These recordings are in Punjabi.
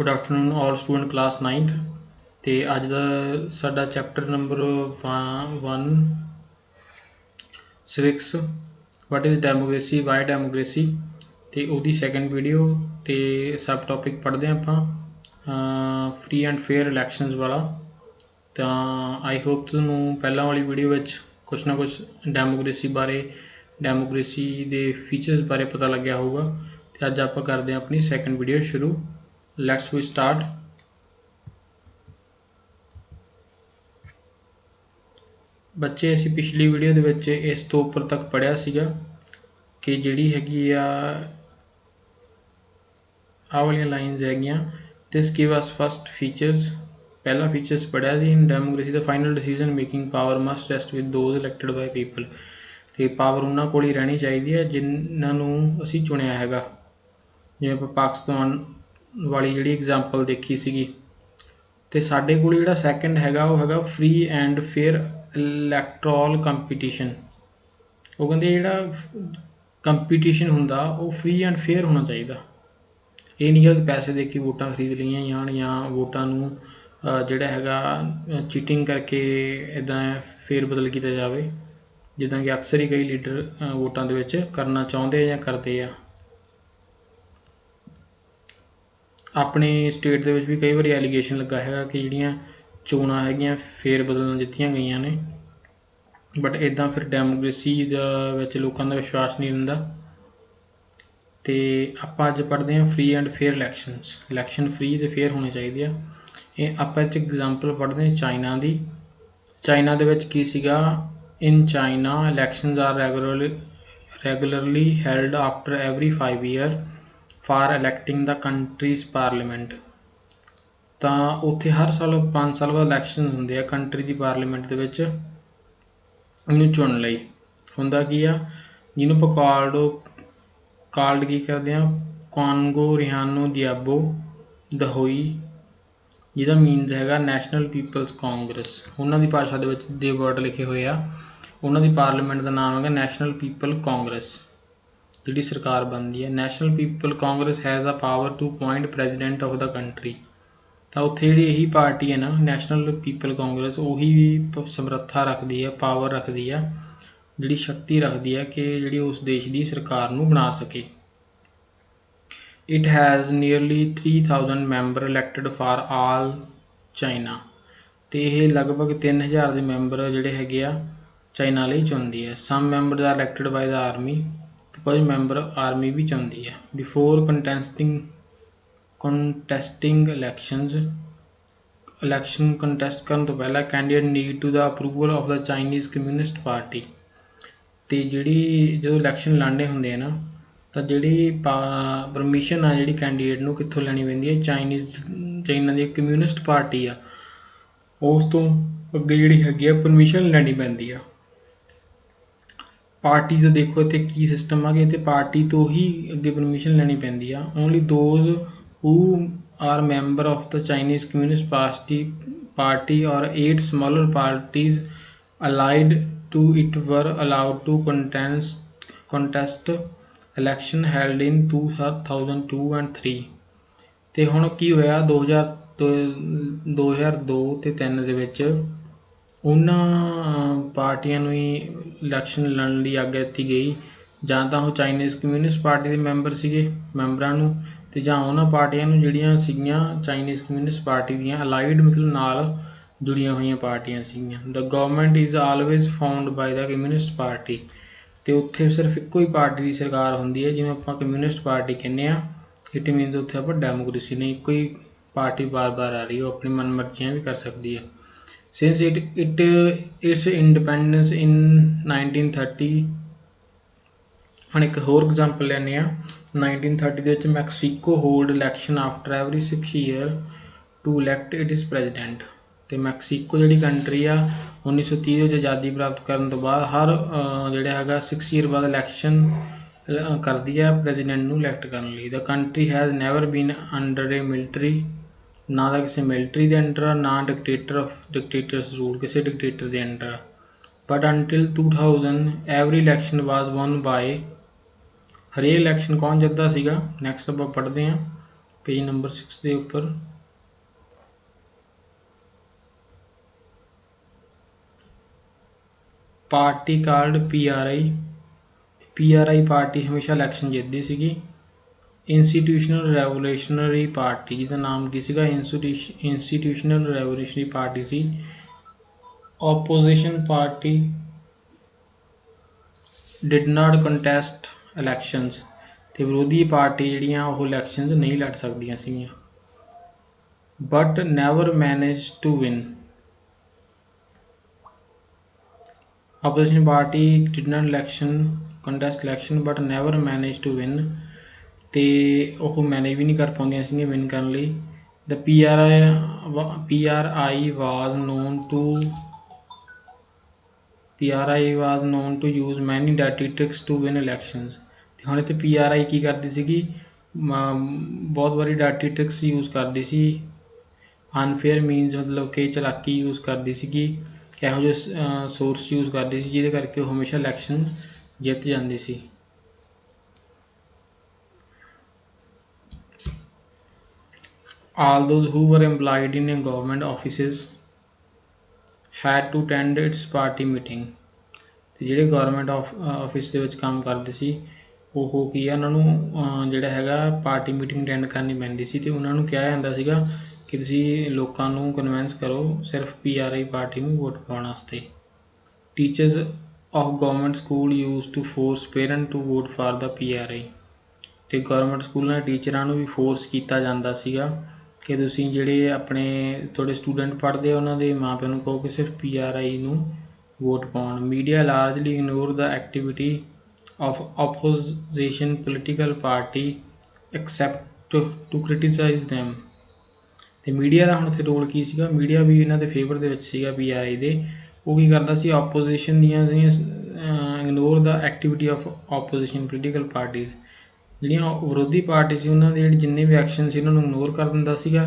Good afternoon all student class 9th तो अज का साडा chapter number 1 civics what is democracy Y democracy तो उसकी सैकेंड वीडियो तो सब टॉपिक पढ़ते हैं आप फ्री एंड फेयर इलैक्शनस वाला। तो आई होप तुहानू पहला वाली वीडियो में कुछ ना कुछ डेमोक्रेसी बारे डेमोक्रेसी के फीचर्स बारे पता लग्या होगा। तो अज आप करते हैं अपनी सैकेंड वीडियो शुरू। Let's we start. बच्चे असी पिछली वीडियो के इस तो उपर तक पढ़िया सीगा कि जिहड़ी हैगी आ वाली लाइन्स हैगियां this give us first features. पहला फीचर्स पढ़िया सी in democracy the final decision making power must rest with those elected by people. तो पावर उन्होंने कोल ही रहनी चाहिए है जिन्होंने असी चुनिया हैगा। जिवें आपां पाकिस्तान वाली जिहड़ी एग्जाम्पल देखी सीगी तो साडे कोल जिहड़ा सैकेंड हैगा वो हैगा फ्री एंड फेयर इलैक्ट्रल कंपीटीशन। वो कहते जिहड़ा कंपीटीशन हुंदा वो फ्री एंड फेयर होना चाहिए। ये नहीं है कि पैसे दे के वोटां खरीद लियां जान या वोटां नूं जिहड़ा हैगा चीटिंग करके इदां फेर बदल किया जाए जिद्दां कि अक्सर ही कई लीडर वोटां दे विच करना चाहुंदे या करदे आ। अपने स्टेट दे विच भी कई बार एलीगेशन लगा है कि जिहड़ियां चोणां हैगियां फेर बदल दित्तियां गईयां ने बट इदां फिर डेमोक्रेसी विच लोकां दा विश्वास नहीं रहिंदा। तो आपां अज पढ़ते हैं free and fair election free तो फेयर होने चाहिए। ये आपां इह एग्जाम्पल पढ़ते हैं चाइना की। चाइना दे विच की सीगा in China elections are regularly held after every 5 year for electing the country's parliament. तो उत्थे हर साल 5 साल बाद इलैक्शन होंदे आ कंट्री की पार्लीमेंट दे विच इन्हूं चुन लई। हुंदा की आ जिन्हों आपां काल्ड की करते हैं कॉन्गो रिहानो दियाबो दहोई जिहदा मीनस हैगा नैशनल पीपल्स कांग्रेस। उन्होंने की भाषा दे वर्ड लिखे हुए आ। उन्होंने की पार्लीमेंट का नाम है नैशनल पीपल कांग्रेस जिहड़ी सरकार बनती है। National People Congress has the power to appoint president of the country. तो उत्थे जिहड़ी यही पार्टी है ना नैशनल पीपल कांग्रेस उही भी समर्था रखती है पावर रखती है जिहड़ी शक्ति रखती है कि जिहड़ी उस देश की सरकार नूं बना सके। It has nearly 3000 member elected for all China. तो यह लगभग 3000 के मैंबर जिहड़े हैगे आ चाइना लई चुनदी है। Some member are elected by the army तो कुछ मैंबर आर्मी भी चुनदी है। बिफोर कंटेस्टिंग इलैक्शन कंटेस्ट करने तो पहला candidate need to the approval of the Chinese Communist Party. तो जिहड़ी जो इलैक्शन लड़ने होंदे ना तो जिहड़ी परमिशन आ जिहड़ी कैंਡੀडेट नूं कित्थों लैनी पैंदी है चाइना दी कम्यूनिस्ट पार्टी आ उस तो अगे जिहड़ी हैगी आ परमिशन लैनी पैंदी आ। पार्टी तो देखो इत्थे की सिस्टम आ कि इत्थे पार्टी तो ही अगे परमिशन लैनी पैंदी आ। Only those who are member of the Chinese Communist Party और 8 smaller parties allied to it were allowed to contest election held in 2002 and 3। तो हुण की होया 2002 ते 3 दे विच उन्हां पार्टियां नूं ही इलैक्शन लड़न लई आग्या दित्ती गई जां तां ओह चाइनीज़ कम्यूनिस्ट पार्टी के मैंबर सीगे मैंबरां नूं ते जां उन्हां पार्टियां नूं जिहड़ियां सीगियां चाइनीज़ कम्यूनिस्ट पार्टी दियां अलाइड मतलब नाल जुड़ियां हुई पार्टियां सीगियां। The government is always found by the Communist Party. तो उत्थे सिर्फ इक्को ही पार्टी की सरकार होंदी है जिवें आपां कम्यूनिस्ट पार्टी कहने आ। इट मीनस उत्थे आपां डेमोक्रेसी नहीं इक्को ही पार्टी बार बार आ रही है अपनी मन मर्जियां भी कर सकती है। सिंस इट्स इंडिपेंडेंस इन 1930 हम एक होर एग्जाम्पल लैने आ 1930 के Mexico hold election after every 6 year to elect it is president. तो मैक्सीको जिहड़ी कंट्री आ 1930 में आज़ादी प्राप्त करने तो बाद हर जिहड़ा हैगा 6 ईयर बाद इलैक्शन करती है प्रेजिडेंट नूं इलैक्ट करने लई। The country has never been under a military ना तो किसी मिलटरी के अंडर ना डिकटेटर्स रूल किसी डिकटेटर के under. But until 2000 every election was one by हरेक इलैक्शन कौन जितदा सीगा। नैक्सट आप पढ़ते हैं पेज नंबर 6 के उपर पार्टी काल्ड PRI पार्टी हमेशा इलैक्शन जितदी सीगी। इंस्टीट्यूशनल रेवोल्यूशनरी पार्टी जिसका नाम की सीगा इंस्टीट्यूशनल रेवोल्यूशनरी पार्टी सी। Opposition party did not contest elections ते विरोधी पार्टी जिहड़ियां ओह इलैक्शनस नहीं लड़ सकदियां सीगियां। But never manage to win. Opposition party did not contest election but never managed to win ਤੇ ਉਹ ਮੈਨੇਜ ਵੀ ਨਹੀਂ ਕਰ ਪਾਉਂਦੀਆਂ ਸੀਗੀਆਂ ਵਿਨ ਕਰਨ ਲਈ। The PRI was known to use many dirty tricks to win elections। ਤੇ ਹੁਣ ਇੱਥੇ PRI ਕੀ ਕਰਦੀ ਸੀਗੀ, ਬਹੁਤ ਵਾਰੀ ਡਾਟੀ ਟ੍ਰਿਕਸ ਯੂਜ਼ ਕਰਦੀ ਸੀ। ਅਨਫੇਅਰ ਮੀਨਸ ਮਤਲਬ ਕਿ ਚਲਾਕੀ ਯੂਜ਼ ਕਰਦੀ ਸੀਗੀ, ਇਹੋ ਜਿਹੇ ਸੋਰਸ ਯੂਜ਼ ਕਰਦੀ ਸੀ ਜਿਹਦੇ ਕਰਕੇ ਉਹ ਹਮੇਸ਼ਾ ਇਲੈਕਸ਼ਨ ਜਿੱਤ ਜਾਂਦੀ ਸੀ। All those who were employed in government offices had to attend its party meeting। ਤੇ ਜਿਹੜੇ ਗੌਰਮੈਂਟ ਆਫਿਸ ਦੇ ਵਿੱਚ ਕੰਮ ਕਰਦੇ ਸੀ ਉਹ ਕੀ ਆ, ਉਹਨਾਂ ਨੂੰ ਜਿਹੜਾ ਹੈਗਾ ਪਾਰਟੀ ਮੀਟਿੰਗ ਅਟੈਂਡ ਕਰਨੀ ਪੈਂਦੀ ਸੀ ਤੇ ਉਹਨਾਂ ਨੂੰ ਕਿਹਾ ਜਾਂਦਾ ਸੀਗਾ ਕਿ ਤੁਸੀਂ ਲੋਕਾਂ ਨੂੰ ਕਨਵਿੰਸ ਕਰੋ ਸਿਰਫ PRI ਪਾਰਟੀ ਨੂੰ ਵੋਟ ਪਾਉਣ ਵਾਸਤੇ। Teachers of government school use to force parent to vote for the PRI। ਤੇ ਗੌਰਮੈਂਟ ਸਕੂਲਾਂ ਦੇ ਟੀਚਰਾਂ ਨੂੰ ਵੀ ਫੋਰਸ ਕੀਤਾ ਜਾਂਦਾ ਸੀਗਾ ਕਿ ਤੁਸੀਂ ਜਿਹੜੇ ਆਪਣੇ ਤੁਹਾਡੇ ਸਟੂਡੈਂਟ ਪੜ੍ਹਦੇ ਆ ਉਹਨਾਂ ਦੇ ਮਾਂ ਪਿਓ ਨੂੰ ਕਹੋ ਕਿ ਸਿਰਫ PRI ਨੂੰ ਵੋਟ ਪਾਉਣ। Media largely ignore the activity of opposition political party except to criticise them. ਤੇ ਮੀਡੀਆ ਦਾ ਹੁਣ ਇੱਥੇ ਰੋਲ ਕੀ ਸੀਗਾ, ਮੀਡੀਆ ਵੀ ਇਹਨਾਂ ਦੇ ਫੇਵਰ ਦੇ ਵਿੱਚ ਸੀਗਾ PRI ਦੇ। ਉਹ ਕੀ ਕਰਦਾ ਸੀ, ਆਪੋਜੀਸ਼ਨ ਦੀਆਂ ignore the activity of opposition political parties, ਜਿਹੜੀਆਂ ਵਿਰੋਧੀ ਪਾਰਟੀ ਸੀ ਉਹਨਾਂ ਦੇ ਜਿੰਨੇ ਵੀ ਐਕਸ਼ਨ ਸੀ ਉਹਨਾਂ ਨੂੰ ਇਗਨੋਰ ਕਰ ਦਿੰਦਾ ਸੀਗਾ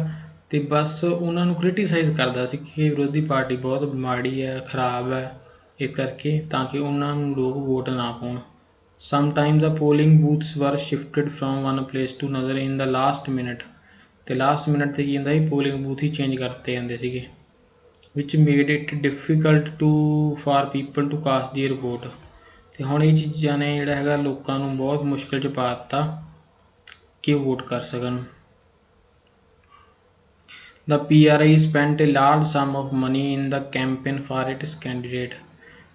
ਤੇ ਬਸ ਉਹਨਾਂ ਨੂੰ ਕ੍ਰਿਟੀਸਾਈਜ਼ ਕਰਦਾ ਸੀ ਕਿ ਵਿਰੋਧੀ ਪਾਰਟੀ ਬਹੁਤ ਮਾੜੀ ਹੈ, ਖਰਾਬ ਹੈ, ਇਸ ਕਰਕੇ ਤਾਂ ਕਿ ਉਹਨਾਂ ਨੂੰ ਲੋਕ ਵੋਟ ਨਾ ਪਾਉਣ। Sometimes the polling booths were shifted from one place to another in the last minute. ਤੇ ਲਾਸਟ ਮਿੰਟ 'ਤੇ ਕੀ ਹੁੰਦਾ ਸੀ, ਪੋਲਿੰਗ ਬੂਥ ਹੀ ਚੇਂਜ ਕਰਤੇ ਜਾਂਦੇ ਸੀਗੇ, which made it difficult for people to cast the report. ਤੇ ਹੁਣ ਇਹ ਚੀਜ਼ਾਂ ਨੇ ਜਿਹੜਾ ਹੈਗਾ ਲੋਕਾਂ ਨੂੰ ਬਹੁਤ ਮੁਸ਼ਕਿਲ 'ਚ ਪਾ ਦਿੱਤਾ ਕਿ ਵੋਟ ਕਰ ਸਕਣ। The PRI spent a large sum of money in the campaign for its candidate।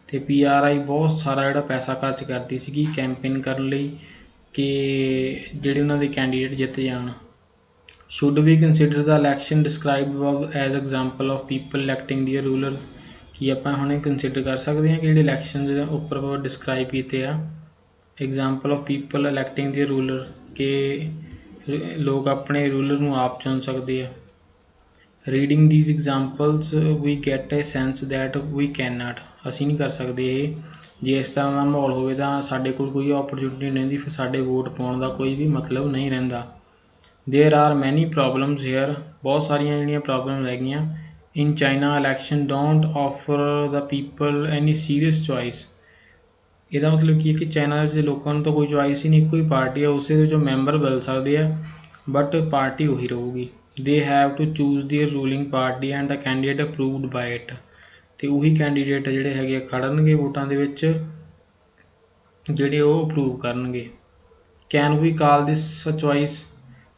ਤੇ PRI ਬਹੁਤ ਸਾਰਾ ਜਿਹੜਾ ਪੈਸਾ ਖਰਚ ਕਰਦੀ ਸੀਗੀ ਕੈਂਪੇਨ ਕਰਨ ਲਈ ਕਿ ਜਿਹੜੇ ਉਹਨਾਂ ਦੇ ਕੈਂਡੀਡੇਟ ਜਿੱਤ ਜਾਣ। Should we consider the election described above as example of people electing their rulers। ਕੀ ਆਪਾਂ ਹੁਣ ਕੰਸੀਡਰ ਕਰ ਸਕਦੇ ਹਾਂ ਕਿ ਜਿਹੜੇ ਇਲੈਕਸ਼ਨ ਦੇ ਉੱਪਰ ਡਿਸਕਰਾਈਬ ਕੀਤੇ ਆ example of people electing their ruler, ਕਿ ਲੋਕ ਆਪਣੇ ਰੂਲਰ ਨੂੰ ਆਪ ਚੁਣ ਸਕਦੇ ਆ। Reading these examples we get a sense that we can not. ਅਸੀਂ ਨਹੀਂ ਕਰ ਸਕਦੇ ਇਹ, ਜੇ ਇਸ ਤਰ੍ਹਾਂ ਦਾ ਮਾਹੌਲ ਹੋਵੇ ਤਾਂ ਸਾਡੇ ਕੋਲ ਕੋਈ ਓਪਰਚੁਨਿਟੀ ਨਹੀਂ ਰਹਿੰਦੀ, ਫਿਰ ਸਾਡੇ ਵੋਟ ਪਾਉਣ ਦਾ ਕੋਈ ਵੀ ਮਤਲਬ ਨਹੀਂ ਰਹਿੰਦਾ। ਦੇਰ ਆਰ ਮੈਨੀ ਪ੍ਰੋਬਲਮਸ ਹੇਅਰ। ਬਹੁਤ ਸਾਰੀਆਂ ਜਿਹੜੀਆਂ ਪ੍ਰੋਬਲਮ ਹੈਗੀਆਂ। In China election don't offer the people any serious choice. ਇਹਦਾ ਮਤਲਬ ਕੀ ਹੈ ਕਿ ਚਾਈਨਾ ਵਿੱਚ ਲੋਕਾਂ ਨੂੰ ਤਾਂ ਕੋਈ ਚੋਇਸ ਹੀ ਨਹੀਂ, ਇੱਕੋ ਹੀ ਪਾਰਟੀ ਹੈ, ਉਸੇ ਦੇ ਵਿੱਚੋਂ ਮੈਂਬਰ ਬਦਲ ਸਕਦੇ ਆ ਬਟ ਪਾਰਟੀ ਉਹੀ ਰਹੂਗੀ। They have to choose their ruling party and the candidate approved by it. ਅਤੇ ਉਹੀ ਕੈਂਡੀਡੇਟ ਜਿਹੜੇ ਹੈਗੇ ਖੜਨਗੇ ਵੋਟਾਂ ਦੇ ਵਿੱਚ ਜਿਹੜੇ ਉਹ ਅਪਰੂਵ ਕਰਨਗੇ। Can we call this choice,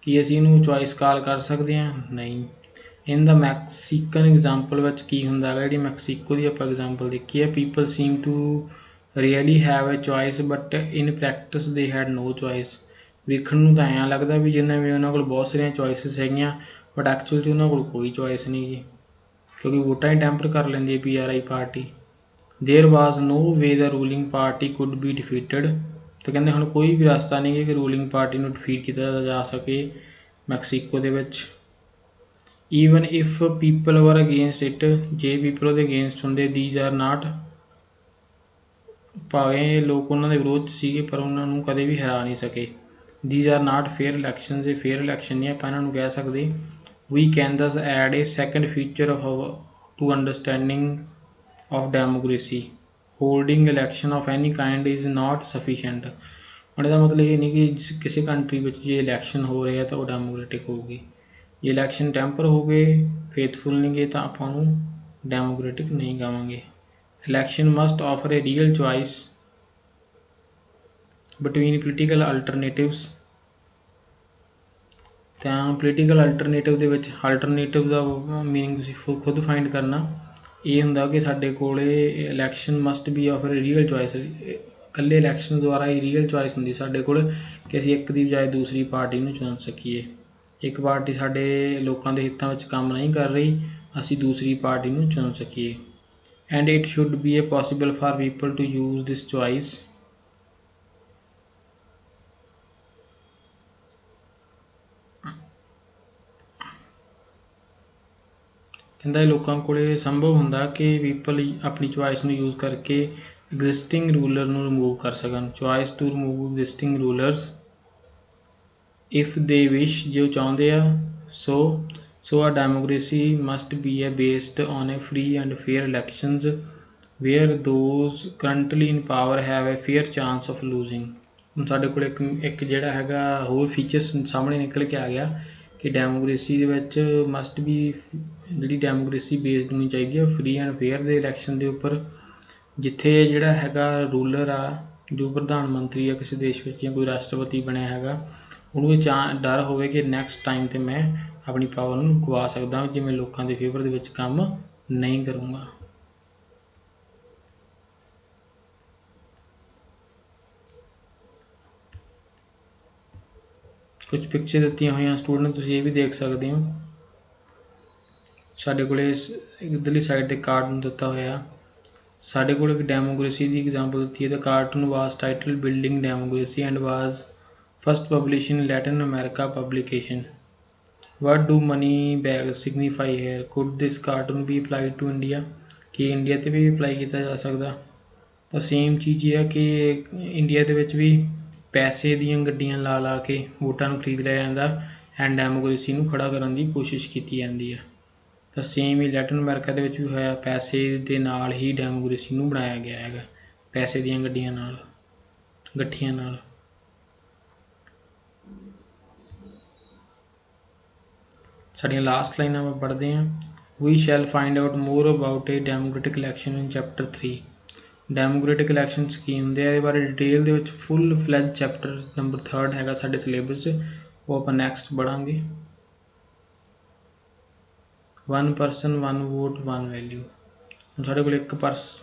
ਕੀ ਅਸੀਂ ਇਹਨੂੰ ਚੋਇਸ ਕਾਲ ਕਰ ਸਕਦੇ ਹਾਂ? ਨਹੀਂ। ਇਨ ਦਾ ਮੈਕਸੀਕਨ ਐਗਜ਼ਾਮਪਲ ਵਿੱਚ ਕੀ ਹੁੰਦਾ ਹੈਗਾ, ਜਿਹੜੀ ਮੈਕਸੀਕੋ ਦੀ ਆਪਾਂ ਐਗਜ਼ਾਮਪਲ ਦੇਖੀ ਹੈ, people seem to really have a choice but in practice they had no choice. ਵੇਖਣ ਨੂੰ ਤਾਂ ਐਂ ਲੱਗਦਾ ਵੀ ਜਿੰਨਾ ਵੀ ਉਹਨਾਂ ਕੋਲ ਬਹੁਤ ਸਾਰੀਆਂ ਚੋਇਸਿਸ ਹੈਗੀਆਂ ਬਟ ਐਕਚੁਅਲ 'ਚ ਉਹਨਾਂ ਕੋਲ ਕੋਈ ਚੋਇਸ ਨਹੀਂ ਗੀ, ਕਿਉਂਕਿ ਵੋਟਾਂ ਹੀ ਟੈਂਪਰ ਕਰ ਲੈਂਦੀ ਹੈ PRI party. There was no way the ruling party could be defeated. ਅਤੇ ਕਹਿੰਦੇ ਹੁਣ ਕੋਈ ਵੀ ਰਸਤਾ ਨਹੀਂ ਹੈ ਕਿ ਰੂਲਿੰਗ ਪਾਰਟੀ ਨੂੰ ਡਿਫੀਟ ਕੀਤਾ ਜਾ ਸਕੇ ਮੈਕਸੀਕੋ ਦੇ ਵਿੱਚ। ਈਵਨ ਇਫ ਪੀਪਲ ਵਰ ਅਗੇਂਸਟ ਇਟ, ਜੇ ਪੀਪਲ ਉਹਦੇ ਅਗੇਂਸਟ ਹੁੰਦੇ, ਦੀਜ਼ ਆਰ ਨਾਟ, ਭਾਵੇਂ ਲੋਕ ਉਹਨਾਂ ਦੇ ਵਿਰੋਧ 'ਚ ਸੀਗੇ ਪਰ ਉਹਨਾਂ ਨੂੰ ਕਦੇ ਵੀ ਹਰਾ ਨਹੀਂ ਸਕੇ। These are not fair election, ਇਹ ਫੇਅਰ ਇਲੈਕਸ਼ਨ ਨਹੀਂ ਆਪਾਂ ਇਹਨਾਂ ਨੂੰ ਕਹਿ ਸਕਦੇ। We can thus add a second feature of to understanding of democracy. Holding election of any kind is not sufficient. ਹੁਣ ਇਹਦਾ ਮਤਲਬ ਇਹ ਨਹੀਂ ਕਿ ਕਿਸੇ ਕੰਟਰੀ ਵਿੱਚ ਜੇ ਇਲੈਕਸ਼ਨ ਹੋ ਰਿਹਾ ਤਾਂ ਉਹ ਡੈਮੋਕ੍ਰੈਟਿਕ ਹੋਊਗੀ। ਜੇ ਇਲੈਕਸ਼ਨ ਟੈਂਪਰ ਹੋ ਗਏ, ਫੇਥਫੁਲ ਨਹੀਂ ਗਏ, ਤਾਂ ਆਪਾਂ ਉਹਨੂੰ ਡੈਮੋਕ੍ਰੈਟਿਕ ਨਹੀਂ ਕਹਾਂਗੇ। ਇਲੈਕਸ਼ਨ ਮਸਟ ਆਫਰ ਏ ਰੀਅਲ ਚੋਇਸ ਬਿਟਵੀਨ ਪੋਲੀਟੀਕਲ ਅਲਟਰਨੇਟਿਵਸ। ਤਾਂ ਪੋਲੀਟੀਕਲ ਅਲਟਰਨੇਟਿਵ ਦੇ ਵਿੱਚ ਅਲਟਰਨੇਟਿਵ ਦਾ ਮੀਨਿੰਗ ਤੁਸੀਂ ਖੁਦ ਫਾਈਂਡ ਕਰਨਾ। ਇਹ ਹੁੰਦਾ ਕਿ ਸਾਡੇ ਕੋਲ ਇਲੈਕਸ਼ਨ ਮਸਟ ਬੀ ਆਫਰ ਏ ਰੀਅਲ ਚੋਇਸ। ਇਕੱਲੇ ਇਲੈਕਸ਼ਨ ਦੁਆਰਾ ਹੀ ਰੀਅਲ ਚੋਇਸ ਹੁੰਦੀ ਸਾਡੇ ਕੋਲ ਕਿ ਅਸੀਂ ਇੱਕ ਦੀ ਬਜਾਏ ਦੂਸਰੀ ਪਾਰਟੀ ਨੂੰ ਚੁਣ ਸਕੀਏ। ਇੱਕ ਪਾਰਟੀ ਸਾਡੇ ਲੋਕਾਂ ਦੇ ਹਿੱਤਾਂ ਵਿੱਚ ਕੰਮ ਨਹੀਂ ਕਰ ਰਹੀ, ਅਸੀਂ ਦੂਸਰੀ ਪਾਰਟੀ ਨੂੰ ਚੁਣ ਸਕੀਏ। And it should be a possible for people to use this choice. ਕਹਿੰਦਾ ਲੋਕਾਂ ਕੋਲ ਸੰਭਵ ਹੁੰਦਾ ਕਿ ਪੀਪਲ ਆਪਣੀ ਚੋਇਸ ਨੂੰ ਯੂਜ਼ ਕਰਕੇ ਐਗਜ਼ਿਸਟਿੰਗ ਰੂਲਰ ਨੂੰ ਰਿਮੂਵ ਕਰ ਸਕਣ। Choice to remove existing rulers if they wish, ਜੇ ਉਹ ਚਾਹੁੰਦੇ ਆ। So a democracy must be a based on a free and fair elections where those currently in power have a fair chance of losing. ਹੁਣ ਸਾਡੇ ਕੋਲ ਇੱਕ ਜਿਹੜਾ ਹੈਗਾ ਹੋਰ ਫੀਚਰਸ ਸਾਹਮਣੇ ਨਿਕਲ ਕੇ ਆ ਗਿਆ ਕਿ ਡੈਮੋਕ੍ਰੇਸੀ ਦੇ ਵਿੱਚ ਮਸਟ ਬੀ, ਜਿਹੜੀ ਡੈਮੋਕ੍ਰੇਸੀ ਬੇਸਡ ਹੋਣੀ ਚਾਹੀਦੀ ਹੈ ਫ੍ਰੀ ਐਂਡ ਫੇਅਰ ਦੇ ਇਲੈਕਸ਼ਨ ਦੇ ਉੱਪਰ, ਜਿੱਥੇ ਜਿਹੜਾ ਹੈਗਾ ਰੂਲਰ ਆ, ਜੋ ਪ੍ਰਧਾਨ ਮੰਤਰੀ ਆ ਕਿਸੇ ਦੇਸ਼ ਵਿੱਚ ਜਾਂ ਕੋਈ ਰਾਸ਼ਟਰਪਤੀ ਬਣਿਆ ਹੈਗਾ, ਉਹਨੂੰ ਇਹ ਡਰ ਹੋਵੇ ਕਿ ਨੈਕਸਟ ਟਾਈਮ 'ਤੇ ਮੈਂ ਆਪਣੀ ਪਾਵਰ ਨੂੰ ਗਵਾ ਸਕਦਾ ਜੇ ਮੈਂ ਲੋਕਾਂ ਦੇ ਫੇਵਰ ਦੇ ਵਿੱਚ ਕੰਮ ਨਹੀਂ ਕਰੂੰਗਾ। ਕੁਝ ਪਿਕਚਰ ਦਿੱਤੀਆਂ ਹੋਈਆਂ ਸਟੂਡੈਂਟ, ਤੁਸੀਂ ਇਹ ਵੀ ਦੇਖ ਸਕਦੇ ਹੋ। ਸਾਡੇ ਕੋਲ ਇੱਧਰਲੀ ਸਾਈਡ 'ਤੇ ਕਾਰਟੂਨ ਦਿੱਤਾ ਹੋਇਆ। ਸਾਡੇ ਕੋਲ ਇੱਕ ਡੈਮੋਕ੍ਰੇਸੀ ਦੀ ਐਗਜ਼ਾਮਪਲ ਦਿੱਤੀ ਹੈ। The cartoon was title building democracy and was first publish in Latin America publication. What do money bags signify here? Could this cartoon be applied to India? ਕਿ ਇੰਡੀਆ 'ਤੇ ਵੀ ਅਪਲਾਈ ਕੀਤਾ ਜਾ ਸਕਦਾ। ਤਾਂ ਸੇਮ ਚੀਜ਼ ਇਹ ਹੈ ਕਿ ਇੰਡੀਆ ਦੇ ਵਿੱਚ ਵੀ ਪੈਸੇ ਦੀਆਂ ਗੱਡੀਆਂ ਲਾ ਕੇ ਵੋਟਾਂ ਨੂੰ ਖਰੀਦ ਲਿਆ ਜਾਂਦਾ ਐਂਡ ਡੈਮੋਕ੍ਰੇਸੀ ਨੂੰ ਖੜ੍ਹਾ ਕਰਨ ਦੀ ਕੋਸ਼ਿਸ਼ ਕੀਤੀ ਜਾਂਦੀ ਹੈ। ਤਾਂ ਸੇਮ ਹੀ ਲੈਟਿਨ ਅਮਰੀਕਾ ਦੇ ਵਿੱਚ ਵੀ ਹੋਇਆ, ਪੈਸੇ ਦੇ ਨਾਲ ਹੀ ਡੈਮੋਕ੍ਰੇਸੀ ਨੂੰ ਬਣਾਇਆ ਗਿਆ ਹੈਗਾ, ਪੈਸੇ ਦੀਆਂ ਗੱਡੀਆਂ ਨਾਲ, ਗੱਠੀਆਂ ਨਾਲ। ਸਾਡੀਆਂ ਲਾਸਟ ਲਾਈਨਾਂ ਆਪਾਂ ਪੜ੍ਹਦੇ ਹਾਂ। We shall find out more about a democratic election in chapter 3। Democratic elections ਕੀ ਹੁੰਦੇ ਆ ਇਹਦੇ ਬਾਰੇ ਡਿਟੇਲ ਦੇ ਵਿੱਚ ਫੁੱਲ ਫਲੈਜ ਚੈਪਟਰ ਨੰਬਰ 3 ਹੈਗਾ ਸਾਡੇ ਸਿਲੇਬਸ 'ਚ, ਉਹ ਆਪਾਂ ਨੈਕਸਟ ਪੜ੍ਹਾਂਗੇ। 1 person 1 vote 1 value। ਹੁਣ ਸਾਡੇ ਕੋਲ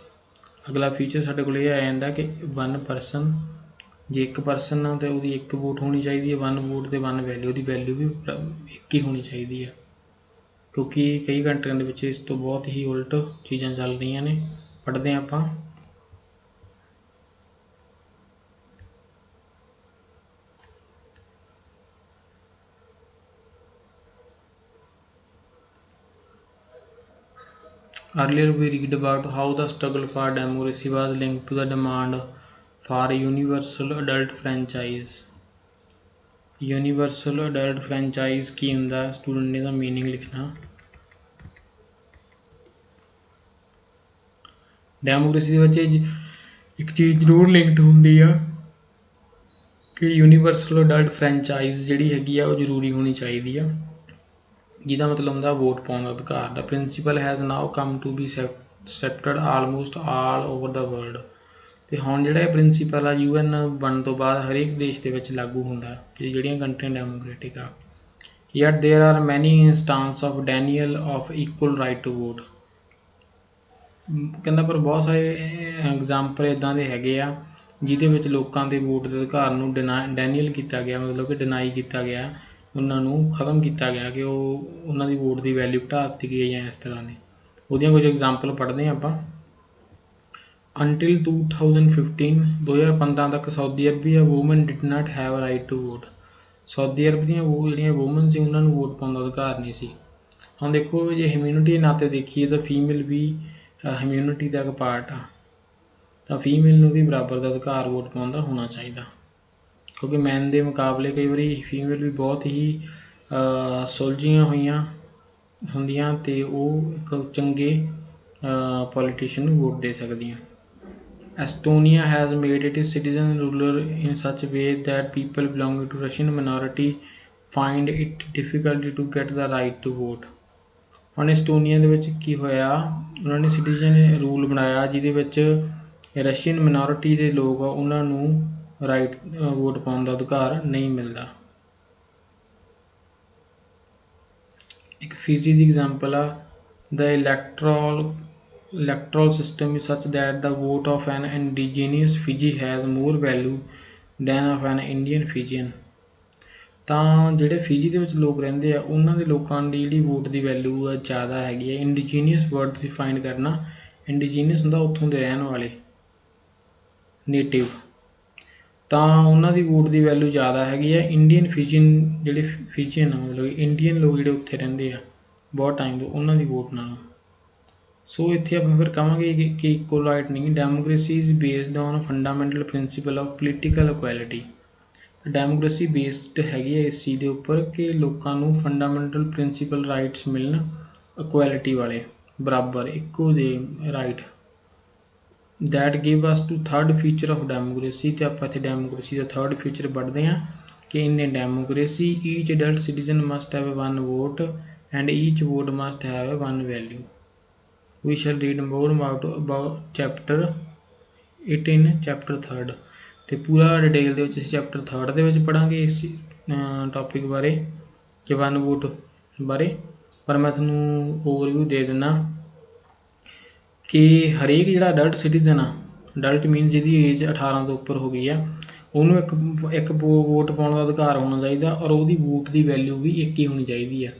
ਅਗਲਾ ਫੀਚਰ ਸਾਡੇ ਕੋਲ ਇਹ ਆ ਜਾਂਦਾ ਕਿ 1 person, ਜੇ ਇੱਕ ਪਰਸਨ ਆ ਤਾਂ ਉਹਦੀ ਇੱਕ ਵੋਟ ਹੋਣੀ ਚਾਹੀਦੀ ਹੈ, 1 ਵੋਟ ਅਤੇ 1 ਵੈਲਿਊ, ਉਹਦੀ ਵੈਲਿਊ ਵੀ ਇੱਕ ਹੀ ਹੋਣੀ ਚਾਹੀਦੀ ਹੈ। ਕਿਉਂਕਿ ਕਈ ਕੰਟਰੀਆਂ ਦੇ ਵਿੱਚ ਇਸ ਤੋਂ ਬਹੁਤ ਹੀ ਉਲਟ ਚੀਜ਼ਾਂ ਚੱਲ ਰਹੀਆਂ ਨੇ। ਪੜ੍ਹਦੇ ਹਾਂ ਆਪਾਂ। Earlier we read about how the struggle for democracy was linked to the demand for a universal adult franchise। Universal adult franchise ਕੀ ਹੁੰਦਾ, ਸਟੂਡੈਂਟ ਨੇ ਦਾ ਮੀਨਿੰਗ ਲਿਖਣਾ। ਡੈਮੋਕ੍ਰੇਸੀ ਦੇ ਵਿੱਚ ਇੱਕ ਚੀਜ਼ ਜ਼ਰੂਰ ਲਿੰਕਡ ਹੁੰਦੀ ਆ ਕਿ ਯੂਨੀਵਰਸਲ ਅਡਲਟ ਫਰੈਂਚਾਈਜ਼ ਜਿਹੜੀ ਹੈਗੀ ਆ ਉਹ ਜ਼ਰੂਰੀ ਹੋਣੀ ਚਾਹੀਦੀ ਆ, ਜਿਹਦਾ ਮਤਲਬ ਹੁੰਦਾ ਵੋਟ ਪਾਉਣ ਦਾ ਅਧਿਕਾਰ। The principle has now come to be accepted almost all over the world. ਅਤੇ ਹੁਣ ਜਿਹੜਾ ਇਹ ਪ੍ਰਿੰਸੀਪਲ ਆ UN ਬਣਨ ਤੋਂ ਬਾਅਦ ਹਰੇਕ ਦੇਸ਼ ਦੇ ਵਿੱਚ ਲਾਗੂ ਹੁੰਦਾ ਕਿ ਜਿਹੜੀਆਂ ਕੰਟਰੀਆਂ ਡੈਮੋਕ੍ਰੇਟਿਕ ਆ। Yet there are many instance of denial of equal right to vote. ਕਹਿੰਦਾ ਪਰ ਬਹੁਤ ਸਾਰੇ ਐਗਜ਼ਾਮਪਲ ਇੱਦਾਂ ਦੇ ਹੈਗੇ ਆ ਜਿਹਦੇ ਵਿੱਚ ਲੋਕਾਂ ਦੇ ਵੋਟ ਦੇ ਅਧਿਕਾਰ ਨੂੰ ਡੈਨੀਅਲ ਕੀਤਾ ਗਿਆ, ਮਤਲਬ ਕਿ ਡਿਨਾਈ ਕੀਤਾ ਗਿਆ, ਉਹਨਾਂ ਨੂੰ ਖ਼ਤਮ ਕੀਤਾ ਗਿਆ ਕਿ ਉਹਨਾਂ ਦੀ ਵੋਟ ਦੀ ਵੈਲਿਊ ਘਟਾ ਦਿੱਤੀ ਗਈ ਜਾਂ ਇਸ ਤਰ੍ਹਾਂ ਦੀ। ਉਹਦੀਆਂ ਕੁਝ ਐਗਜ਼ਾਮਪਲ ਪੜ੍ਹਦੇ ਹਾਂ ਆਪਾਂ। Until 2015 2015 ਤੱਕ Saudi Arabia women did not have right to vote. Saudi Arab ਦੀਆਂ ਜਿਹੜੀਆਂ ਵੂਮਨ ਸੀ ਉਹਨਾਂ ਨੂੰ ਵੋਟ ਪਾਉਣ ਦਾ ਅਧਿਕਾਰ ਨਹੀਂ ਸੀ। ਹੁਣ ਦੇਖੋ ਜੇ ਹਿਊਮੈਨਿਟੀ ਦੇ ਨਾਤੇ ਦੇਖੀਏ ਤਾਂ ਫੀਮੇਲ ਵੀ ਹਿਊਮੈਨਿਟੀ ਦਾ ਇੱਕ ਪਾਰਟ ਆ, ਤਾਂ ਫੀਮੇਲ ਨੂੰ ਵੀ ਬਰਾਬਰ ਦਾ ਅਧਿਕਾਰ ਵੋਟ ਪਾਉਣ ਦਾ ਹੋਣਾ ਚਾਹੀਦਾ। ਕਿਉਂਕਿ ਮੈਨ ਦੇ ਮੁਕਾਬਲੇ ਕਈ ਵਾਰੀ ਫੀਮੇਲ ਵੀ ਬਹੁਤ ਹੀ ਸੁਲਝੀਆਂ ਹੋਈਆਂ ਹੁੰਦੀਆਂ ਅਤੇ ਉਹ ਇੱਕ ਚੰਗੇ ਪੋਲੀਟੀਸ਼ੀਅਨ ਨੂੰ ਵੋਟ ਦੇ ਸਕਦੀਆਂ। Estonia has made its citizens ruler in such a way that people belonging to Russian minority find it difficult to get the right to vote। ਹੁਣ ਐਸਟੋਨੀਆ ਦੇ ਵਿੱਚ ਕੀ ਹੋਇਆ, ਉਹਨਾਂ ਨੇ ਸਿਟੀਜ਼ਨ ਰੂਲ ਬਣਾਇਆ ਜਿਹਦੇ ਵਿੱਚ ਰਸ਼ੀਅਨ ਮਿਨੋਰਿਟੀ ਦੇ ਲੋਕ ਆ ਉਹਨਾਂ ਨੂੰ ਰਾਈਟ ਵੋਟ ਪਾਉਣ ਦਾ ਅਧਿਕਾਰ ਨਹੀਂ ਮਿਲਦਾ। ਇੱਕ ਫਿਜੀ ਦੀ ਐਗਜ਼ਾਮਪਲ ਆ, ਦ electoral system is such that the vote of an indigenous Fiji has more value than of an Indian Fijian। ਤਾਂ ਜਿਹੜੇ ਫਿਜੀ ਦੇ ਵਿੱਚ ਲੋਕ ਰਹਿੰਦੇ ਆ ਉਹਨਾਂ ਦੇ ਲੋਕਾਂ ਦੀ ਜਿਹੜੀ ਵੋਟ ਦੀ ਵੈਲਿਊ ਆ ਜ਼ਿਆਦਾ ਹੈਗੀ ਆ। ਇੰਡੀਜੀਨੀਅਸ ਵਰਡ ਤੁਸੀਂ ਫਾਈਂਡ ਕਰਨਾ, ਇੰਡੀਜੀਨੀਅਸ ਹੁੰਦਾ ਉੱਥੋਂ ਦੇ ਰਹਿਣ ਵਾਲੇ, ਨੇਟਿਵ, ਤਾਂ ਉਹਨਾਂ ਦੀ ਵੋਟ ਦੀ ਵੈਲਿਊ ਜ਼ਿਆਦਾ ਹੈਗੀ ਆ। ਇੰਡੀਅਨ ਫਿਜੀਅਨ ਜਿਹੜੇ ਫਿਜੀਅਨ ਆ ਮਤਲਬ ਇੰਡੀਅਨ ਲੋਕ ਜਿਹੜੇ ਉੱਥੇ ਰਹਿੰਦੇ ਆ ਬਹੁਤ ਟਾਈਮ ਤੋਂ, ਉਹਨਾਂ ਦੀ ਵੋਟ ਨਾਲ। ਸੋ ਇੱਥੇ ਆਪਾਂ ਫਿਰ ਕਹਾਂਗੇ ਕਿ ਇਕੁਅਲ ਰਾਈਟ ਨਹੀਂ, democracy is based on fundamental principle of political equality. Democracy based ਹੈਗੀ ਹੈ ਇਸ ਚੀਜ਼ ਦੇ ਉੱਪਰ ਕਿ ਲੋਕਾਂ ਨੂੰ ਫੰਡਾਮੈਂਟਲ ਪ੍ਰਿੰਸੀਪਲ ਰਾਈਟਸ ਮਿਲਣ ਇਕੁਐਲਿਟੀ ਵਾਲੇ, ਬਰਾਬਰ ਇੱਕੋ ਜਿਹੇ right. That give us to third feature of democracy. ਅਤੇ ਆਪਾਂ ਇੱਥੇ ਡੈਮੋਕ੍ਰੇਸੀ ਦਾ ਥਰਡ ਫੀਚਰ ਪੜ੍ਹਦੇ ਹਾਂ ਕਿ in democracy each adult citizen must have one vote and each vote must have one value. We shall read more about chapter it in chapter 3। ਤੇ ਪੂਰਾ ਡਿਟੇਲ ਦੇ ਵਿੱਚ ਅਸੀਂ ਚੈਪਟਰ 3 ਦੇ ਵਿੱਚ ਪੜ੍ਹਾਂਗੇ ਇਸ ਟੌਪਿਕ ਬਾਰੇ ਕਿ ਵਨ ਵੋਟ ਬਾਰੇ। ਪਰ ਮੈਂ ਤੁਹਾਨੂੰ ਓਵਰਵਿਊ ਦੇ ਦਿੰਦਾ ਕਿ ਹਰੇਕ ਜਿਹੜਾ ਅਡਲਟ ਸਿਟੀਜ਼ਨ ਆ, ਅਡਲਟ ਮੀਨ ਜਿਹਦੀ ਏਜ 18 ਤੋਂ ਉੱਪਰ ਹੋ ਗਈ ਆ, ਉਹਨੂੰ ਇੱਕ ਵੋਟ ਪਾਉਣ ਦਾ ਅਧਿਕਾਰ ਹੋਣਾ ਚਾਹੀਦਾ ਔਰ ਉਹਦੀ ਵੋਟ ਦੀ ਵੈਲਿਊ ਵੀ ਇੱਕ ਹੀ ਹੋਣੀ ਚਾਹੀਦੀ ਆ।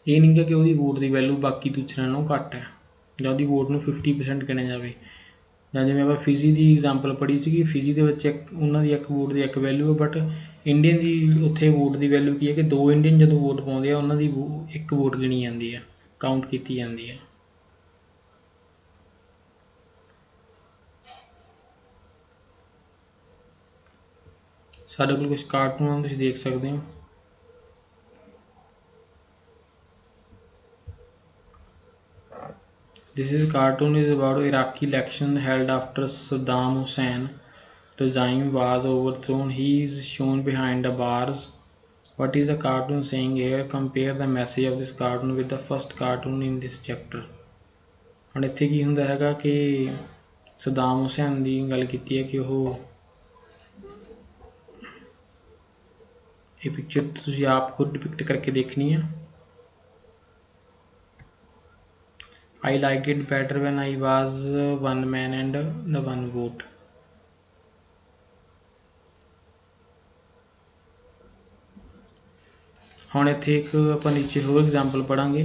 ਇਹ ਨਹੀਂ ਕਿ ਉਹਦੀ ਵੋਟ ਦੀ ਵੈਲਿਊ ਬਾਕੀ ਦੂਸਰਿਆਂ ਨਾਲੋਂ ਘੱਟ ਹੈ ਜਾਂ ਉਹਦੀ ਵੋਟ ਨੂੰ 50% ਗਿਣਿਆ ਜਾਵੇ। ਜਾਂ ਜਿਵੇਂ ਆਪਾਂ ਫਿਜੀ ਦੀ ਐਗਜ਼ਾਮਪਲ ਪੜ੍ਹੀ ਸੀਗੀ, ਫਿਜੀ ਦੇ ਵਿੱਚ ਉਹਨਾਂ ਦੀ ਇੱਕ ਵੋਟ ਦੀ ਇੱਕ ਵੈਲਿਊ ਹੈ, ਬਟ ਇੰਡੀਅਨ ਦੀ ਉੱਥੇ ਵੋਟ ਦੀ ਵੈਲਿਊ ਕੀ ਹੈ ਕਿ 2 ਇੰਡੀਅਨ ਜਦੋਂ ਵੋਟ ਪਾਉਂਦੇ ਆ ਉਹਨਾਂ ਦੀ ਇੱਕ ਵੋਟ ਗਿਣੀ ਜਾਂਦੀ ਹੈ, ਕਾਊਂਟ ਕੀਤੀ ਜਾਂਦੀ ਹੈ। ਸਾਡੇ ਕੋਲ ਕੁਛ ਕਾਰਟੂਨ ਆ, ਤੁਸੀਂ ਦੇਖ ਸਕਦੇ ਹੋ। This cartoon is about Iraqi election held after Saddam Hussein regime was overthrown. He is shown behind the bars. What is the cartoon saying here? Compare the message of this cartoon with the first cartoon in this chapter। ਹੁਣ ਇੱਥੇ ਕੀ ਹੁੰਦਾ ਹੈਗਾ ਕਿ ਸਦਾਮ ਹੁਸੈਨ ਦੀ ਗੱਲ ਕੀਤੀ ਹੈ ਕਿ ਉਹ ਇਹ ਪਿਕਚਰ ਤੁਸੀਂ ਆਪ ਖੁਦ ਡਿਪਿਕਟ ਕਰਕੇ ਦੇਖਣੀ ਹੈ। I liked it better when I was one man and the one vote। ਹੁਣ ਇੱਥੇ ਇੱਕ ਆਪਾਂ ਨੀਚੇ ਹੋਰ ਐਗਜ਼ਾਮਪਲ ਪੜ੍ਹਾਂਗੇ।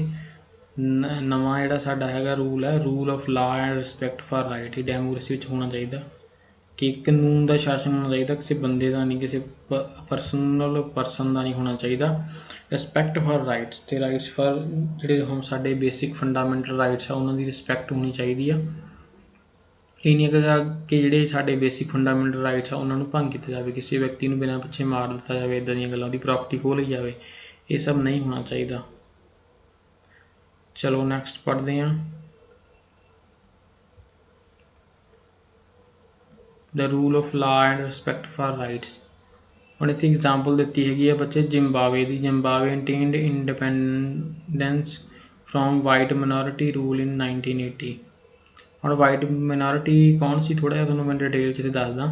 ਨਵਾਂ ਜਿਹੜਾ ਸਾਡਾ ਹੈਗਾ ਰੂਲ ਹੈ, rule of law and respect for right. ਇਹ ਡੈਮੋਕ੍ਰੇਸੀ ਵਿੱਚ ਹੋਣਾ ਚਾਹੀਦਾ ਕਿ ਕਾਨੂੰਨ ਦਾ ਸ਼ਾਸਨ ਹੋਣਾ ਚਾਹੀਦਾ, ਕਿਸੇ ਬੰਦੇ ਦਾ ਨਹੀਂ, ਕਿਸੇ ਪਰਸਨ ਦਾ ਨਹੀਂ ਹੋਣਾ ਚਾਹੀਦਾ। ਰਿਸਪੈਕਟ ਫਾਰ ਰਾਈਟਸ ਅਤੇ ਰਾਈਟਸ ਫਾਰ ਜਿਹੜੇ ਹੁਣ ਸਾਡੇ ਬੇਸਿਕ ਫੰਡਾਮੈਂਟਲ ਰਾਈਟਸ ਆ ਉਹਨਾਂ ਦੀ ਰਿਸਪੈਕਟ ਹੋਣੀ ਚਾਹੀਦੀ ਆ। ਇਹ ਨਹੀਂ ਹੈਗਾ ਕਿ ਜਿਹੜੇ ਸਾਡੇ ਬੇਸਿਕ ਫੰਡਾਮੈਂਟਲ ਰਾਈਟਸ ਆ ਉਹਨਾਂ ਨੂੰ ਭੰਗ ਕੀਤਾ ਜਾਵੇ, ਕਿਸੇ ਵਿਅਕਤੀ ਨੂੰ ਬਿਨਾਂ ਪਿੱਛੇ ਮਾਰ ਦਿੱਤਾ ਜਾਵੇ, ਇੱਦਾਂ ਦੀਆਂ ਗੱਲਾਂ, ਉਹਦੀ ਪ੍ਰੋਪਰਟੀ ਖੋਹ ਲਈ ਜਾਵੇ, ਇਹ ਸਭ ਨਹੀਂ ਹੋਣਾ ਚਾਹੀਦਾ। ਚਲੋ ਨੈਕਸਟ ਪੜ੍ਹਦੇ ਹਾਂ। The rule of law and respect for rights. ਹੁਣ ਇੱਥੇ ਐਗਜ਼ਾਮਪਲ ਦਿੱਤੀ ਹੈਗੀ ਆ ਬੱਚੇ ਜ਼ਿੰਬਾਬਵੇ ਦੀ। Zimbabwe attained independence from white minority rule in 1980। ਹੁਣ ਵਾਈਟ ਮਿਨੋਰਿਟੀ ਕੌਣ ਸੀ, ਥੋੜ੍ਹਾ ਜਿਹਾ ਤੁਹਾਨੂੰ ਮੈਂ ਡਿਟੇਲ 'ਚ ਦੱਸਦਾ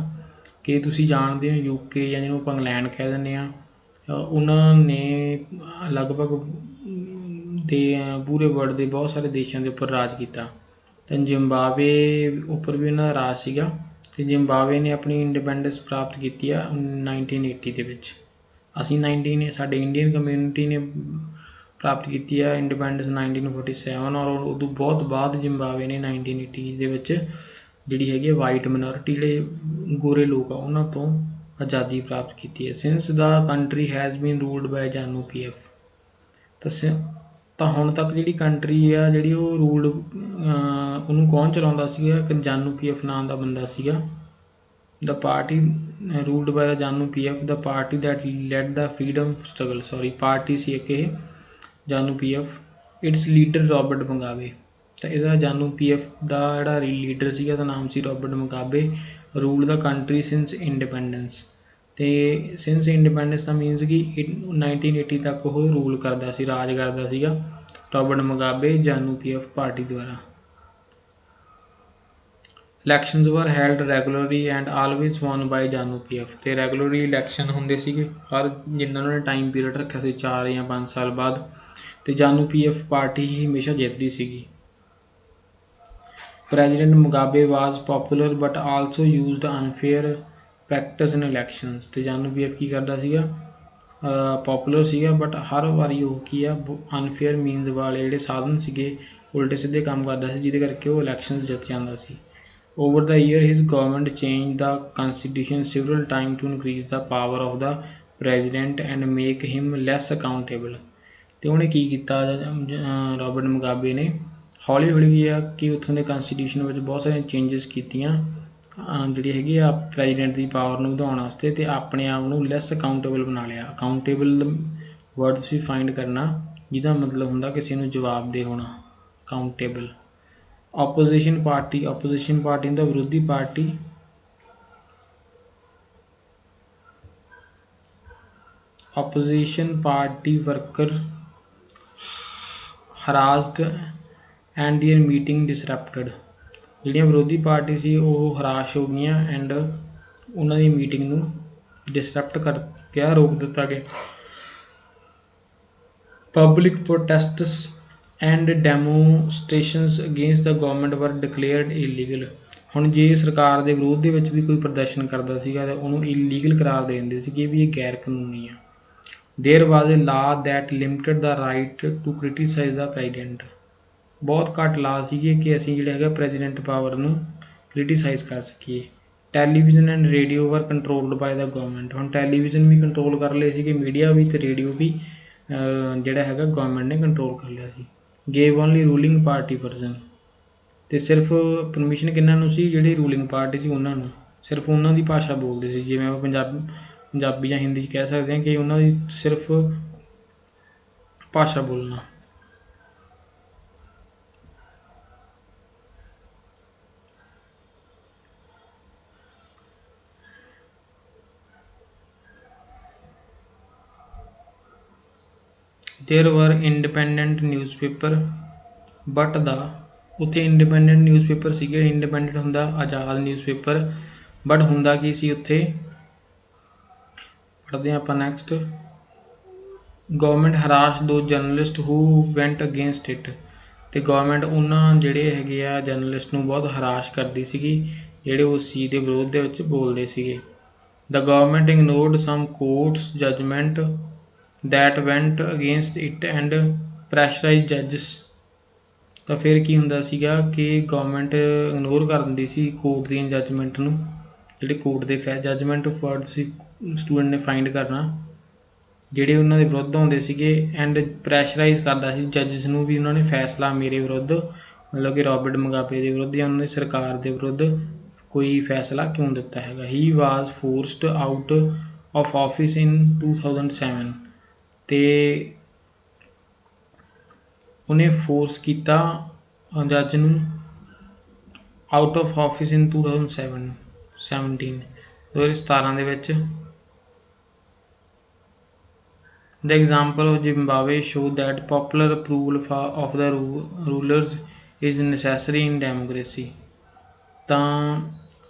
ਕਿ ਤੁਸੀਂ ਜਾਣਦੇ ਹੋ UK ਜਾਂ ਜਿਹਨੂੰ ਆਪਾਂ ਇੰਗਲੈਂਡ ਕਹਿ ਦਿੰਦੇ ਹਾਂ, ਉਹਨਾਂ ਨੇ ਲਗਭਗ ਪੂਰੇ ਵਰਲਡ ਦੇ ਬਹੁਤ ਸਾਰੇ ਦੇਸ਼ਾਂ ਦੇ ਉੱਪਰ ਰਾਜ ਕੀਤਾ। ਤਾਂ ਜ਼ਿੰਬਾਬਵੇ ਉੱਪਰ ਵੀ ਉਹਨਾਂ ਦਾ ਰਾਜ ਸੀਗਾ ਅਤੇ ਜ਼ਿੰਬਾਬਵੇ ਨੇ ਆਪਣੀ ਇੰਡੀਪੈਂਡੈਂਸ ਪ੍ਰਾਪਤ ਕੀਤੀ ਆ 1980 ਦੇ ਵਿੱਚ। ਅਸੀਂ ਸਾਡੇ ਇੰਡੀਅਨ ਕਮਿਊਨਿਟੀ ਨੇ ਪ੍ਰਾਪਤ ਕੀਤੀ ਆ ਇੰਡੀਪੈਂਡੈਂਸ 1947 ਔਰ ਉਦੋਂ ਬਹੁਤ ਬਾਅਦ ਜ਼ਿੰਬਾਬਵੇ ਨੇ 1980 ਦੇ ਵਿੱਚ ਜਿਹੜੀ ਹੈਗੀ ਵਾਈਟ ਮਿਨੋਰਿਟੀ ਜਿਹੜੇ ਗੋਰੇ ਲੋਕ ਆ ਉਹਨਾਂ ਤੋਂ ਆਜ਼ਾਦੀ ਪ੍ਰਾਪਤ ਕੀਤੀ ਹੈ। Since the country has been ruled by ZANU PF। ਤਾਂ ਹੁਣ ਤੱਕ ਜਿਹੜੀ ਕੰਟਰੀ ਆ ਜਿਹੜੀ ਉਹ ਰੂਲਡ ਉਹਨੂੰ ਕੌਣ ਚਲਾਉਂਦਾ ਸੀਗਾ, ਇੱਕ ਜਾਨੂ PF ਨਾਮ ਦਾ ਬੰਦਾ ਸੀਗਾ। The party ruled by ZANU PF, the party that led the freedom struggle. Party ਸੀ ਇੱਕ ਇਹ ZANU PF। Its leader Robert Mugabe. ਤਾਂ ਇਹਦਾ ਜਾਨੂ ਪੀਐਫ ਦਾ ਜਿਹੜਾ ਲੀਡਰ ਸੀਗਾ ਉਹਦਾ ਨਾਮ ਸੀ ਰੋਬਰਟ ਮੁਗਾਬੇ। ਰੂਲ ਦਾ ਕੰਟਰੀ ਸਿੰਸ ਇੰਡੀਪੈਂਡੈਂਸ। ਅਤੇ ਸਿੰਸ ਇੰਡੀਪੈਂਡੈਂਸ ਦਾ ਮੀਨਸ ਕਿ 1980 ਤੱਕ ਉਹ ਰੂਲ ਕਰਦਾ ਸੀ, ਰਾਜ ਕਰਦਾ ਸੀਗਾ Robert Mugabe ZANU PF party ਦੁਆਰਾ। Elections were held regularly and always won by ZANU PF. ਅਤੇ ਰੈਗੂਲਰਲੀ ਇਲੈਕਸ਼ਨ ਹੁੰਦੇ ਸੀਗੇ ਹਰ ਜਿੰਨਾਂ ਨੇ ਟਾਈਮ ਪੀਰੀਅਡ ਰੱਖਿਆ ਸੀ 4 ਜਾਂ 5 ਸਾਲ ਬਾਅਦ, ਅਤੇ ਜਾਨੂ ਪੀਐਫ ਪਾਰਟੀ ਹੀ ਹਮੇਸ਼ਾ ਜਿੱਤਦੀ ਸੀਗੀ। President Mugabe was popular but also used unfair practice in elections. ਅਤੇ ਜਾਨੂ ਪੀਐਫ ਕੀ ਕਰਦਾ ਸੀਗਾ, ਪੋਪੂਲਰ ਸੀਗਾ ਬਟ ਹਰ ਵਾਰੀ ਉਹ ਕੀ ਆ ਅਨਫੇਅਰ ਮੀਨਸ ਵਾਲੇ ਜਿਹੜੇ ਸਾਧਨ ਸੀਗੇ ਉਲਟੇ ਸਿੱਧੇ ਕੰਮ ਕਰਦਾ ਸੀ, ਜਿਹਦੇ ਕਰਕੇ ਉਹ ਇਲੈਕਸ਼ਨ ਜਿੱਤ ਜਾਂਦਾ ਸੀ। Over the year, his government changed the constitution several times to increase the power of the president and make him less accountable। ਅਤੇ ਉਹਨੇ ਕੀ ਕੀਤਾ ਰੋਬਰਟ ਮੁਗਾਬੇ ਨੇ, ਹੌਲੀ ਹੌਲੀ ਕੀ ਆ ਕਿ ਉੱਥੋਂ ਦੇ ਕੰਸਟੀਟਿਊਸ਼ਨ ਵਿੱਚ ਬਹੁਤ ਸਾਰੀਆਂ ਚੇਂਜਸ ਕੀਤੀਆਂ ਜਿਹੜੀ ਹੈਗੀ ਆ ਪ੍ਰੈਜ਼ੀਡੈਂਟ ਦੀ ਪਾਵਰ ਨੂੰ ਵਧਾਉਣ ਵਾਸਤੇ, ਅਤੇ ਆਪਣੇ ਆਪ ਨੂੰ ਲੈਸ ਅਕਾਊਂਟੇਬਲ ਬਣਾ ਲਿਆ। ਅਕਾਊਂਟੇਬਲ ਵਰਡ ਤੁਸੀਂ ਫਾਈਂਡ ਕਰਨਾ ਜਿਹਦਾ ਮਤਲਬ ਹੁੰਦਾ ਕਿਸੇ ਨੂੰ ਜਵਾਬਦੇਹ ਹੋਣਾ, ਅਕਾਊਂਟੇਬਲ। ਆਪੋਜੀਸ਼ਨ ਪਾਰਟੀ ਹੁੰਦਾ ਵਿਰੋਧੀ ਪਾਰਟੀ। Opposition party worker harassed and their meeting disrupted. ਜਿਹੜੀਆਂ ਵਿਰੋਧੀ ਪਾਰਟੀ ਸੀ ਉਹ ਹਰਾਸ਼ ਹੋ ਗਈਆਂ ਐਂਡ ਉਹਨਾਂ ਦੀ ਮੀਟਿੰਗ ਨੂੰ ਡਿਸਰਪਟ ਕਰ ਗਿਆ, ਰੋਕ ਦਿੱਤਾ ਗਿਆ। Public protests and demonstrations against the government were declared illegal. ਹੁਣ ਜੇ ਸਰਕਾਰ ਦੇ ਵਿਰੋਧ ਦੇ ਵਿੱਚ ਵੀ ਕੋਈ ਪ੍ਰਦਰਸ਼ਨ ਕਰਦਾ ਸੀਗਾ ਤਾਂ ਉਹਨੂੰ ਇਲੀਗਲ ਕਰਾਰ ਦੇ ਦਿੰਦੇ ਸੀਗੇ ਵੀ ਇਹ ਗੈਰ ਕਾਨੂੰਨੀ ਆ। There was a law that limited the right to criticise the president. ਬਹੁਤ ਘੱਟ ਲਾ ਸੀਗੇ ਕਿ ਅਸੀਂ ਜਿਹੜਾ ਹੈਗਾ ਪ੍ਰੈਜ਼ੀਡੈਂਟ ਪਾਵਰ ਨੂੰ ਕ੍ਰਿਟੀਸਾਈਜ਼ ਕਰ ਸਕੀਏ। ਟੈਲੀਵਿਜ਼ਨ ਐਂਡ ਰੇਡੀਓ ਵਰ ਕੰਟਰੋਲਡ ਬਾਏ ਦਾ ਗਵਰਨਮੈਂਟ। ਹੁਣ ਟੈਲੀਵਿਜ਼ਨ ਵੀ ਕੰਟਰੋਲ ਕਰ ਲਏ ਸੀਗੇ, ਮੀਡੀਆ ਵੀ, ਅਤੇ ਰੇਡੀਓ ਵੀ ਜਿਹੜਾ ਹੈਗਾ ਗਵਰਨਮੈਂਟ ਨੇ ਕੰਟਰੋਲ ਕਰ ਲਿਆ ਸੀ। Gave only ruling party person. ਅਤੇ ਸਿਰਫ ਪਰਮਿਸ਼ਨ ਕਿਹਨਾਂ ਨੂੰ ਸੀ, ਜਿਹੜੀ ਰੂਲਿੰਗ ਪਾਰਟੀ ਸੀ ਉਹਨਾਂ ਨੂੰ, ਸਿਰਫ ਉਹਨਾਂ ਦੀ ਭਾਸ਼ਾ ਬੋਲਦੇ ਸੀ। ਜਿਵੇਂ ਆਪਾਂ ਪੰਜਾਬੀ ਜਾਂ ਹਿੰਦੀ 'ਚ ਕਹਿ ਸਕਦੇ ਹਾਂ ਕਿ ਉਹਨਾਂ ਦੀ ਸਿਰਫ ਭਾਸ਼ਾ ਬੋਲਣਾ। ਦੇਅਰ ਵਰ ਇੰਡੀਪੈਂਡੈਂਟ ਨਿਊਜ਼ਪੇਪਰ ਬਟ ਦਾ, ਉੱਥੇ ਇੰਡੀਪੈਂਡੈਂਟ ਨਿਊਜ਼ਪੇਪਰ ਸੀਗੇ। ਇੰਡੀਪੈਂਡੈਂਟ ਹੁੰਦਾ ਆਜ਼ਾਦ ਨਿਊਜ਼ਪੇਪਰ, ਬਟ ਹੁੰਦਾ ਕੀ ਸੀ ਉੱਥੇ, ਪੜ੍ਹਦੇ ਹਾਂ ਆਪਾਂ ਨੈਕਸਟ। ਗਵਰਨਮੈਂਟ ਹਰਾਸ਼ ਦੋ ਜਰਨਲਿਸਟ ਹੂ ਵੈਂਟ ਅਗੇਂਸਟ ਇਟ। ਅਤੇ ਗਵਰਨਮੈਂਟ ਉਹਨਾਂ ਜਿਹੜੇ ਹੈਗੇ ਆ ਜਰਨਲਿਸਟ ਨੂੰ ਬਹੁਤ ਹਰਾਸ਼ ਕਰਦੀ ਸੀਗੀ ਜਿਹੜੇ ਉਸ ਚੀਜ਼ ਦੇ ਵਿਰੋਧ ਦੇ ਵਿੱਚ ਬੋਲਦੇ ਸੀਗੇ। The government ignored some courts judgment that went against it and pressurise ਜੱਜਸ। ਤਾਂ ਫਿਰ ਕੀ ਹੁੰਦਾ ਸੀਗਾ ਕਿ ਗਵਰਨਮੈਂਟ ਇਗਨੋਰ ਕਰ ਦਿੰਦੀ ਸੀ ਕੋਰਟ ਦੀਆਂ ਜੱਜਮੈਂਟ ਨੂੰ, ਜਿਹੜੇ ਕੋਰਟ ਦੇ ਜੱਜਮੈਂਟ ਵਰਡ ਸੀ ਸਟੂਡੈਂਟ ਨੇ ਫਾਈਂਡ ਕਰਨਾ, ਜਿਹੜੇ ਉਹਨਾਂ ਦੇ ਵਿਰੁੱਧ ਆਉਂਦੇ ਸੀਗੇ, ਐਂਡ ਪ੍ਰੈਸ਼ਰਾਈਜ਼ ਕਰਦਾ ਸੀ ਜੱਜਸ ਨੂੰ ਵੀ ਉਹਨਾਂ ਨੇ ਫੈਸਲਾ ਮੇਰੇ ਵਿਰੁੱਧ, ਮਤਲਬ ਕਿ ਰੋਬਰਟ ਮੁਗਾਬੇ ਦੇ ਵਿਰੁੱਧ ਜਾਂ ਉਹਨਾਂ ਦੀ ਸਰਕਾਰ ਦੇ ਵਿਰੁੱਧ ਕੋਈ ਫੈਸਲਾ ਕਿਉਂ ਦਿੱਤਾ ਹੈਗਾ। ਹੀ ਵਾਜ਼ ਫੋਰਸਡ ਆਊਟ ਆਫ ਆਫਿਸ ਇਨ 2007। ਅਤੇ ਉਹਨੇ ਫੋਰਸ ਕੀਤਾ ਜੱਜ ਨੂੰ ਆਊਟ ਆਫ ਆਫਿਸ ਇਨ 2017 ਦੇ ਵਿੱਚ। The example of Zimbabwe show that popular approval of the rulers is necessary in democracy। ਤਾਂ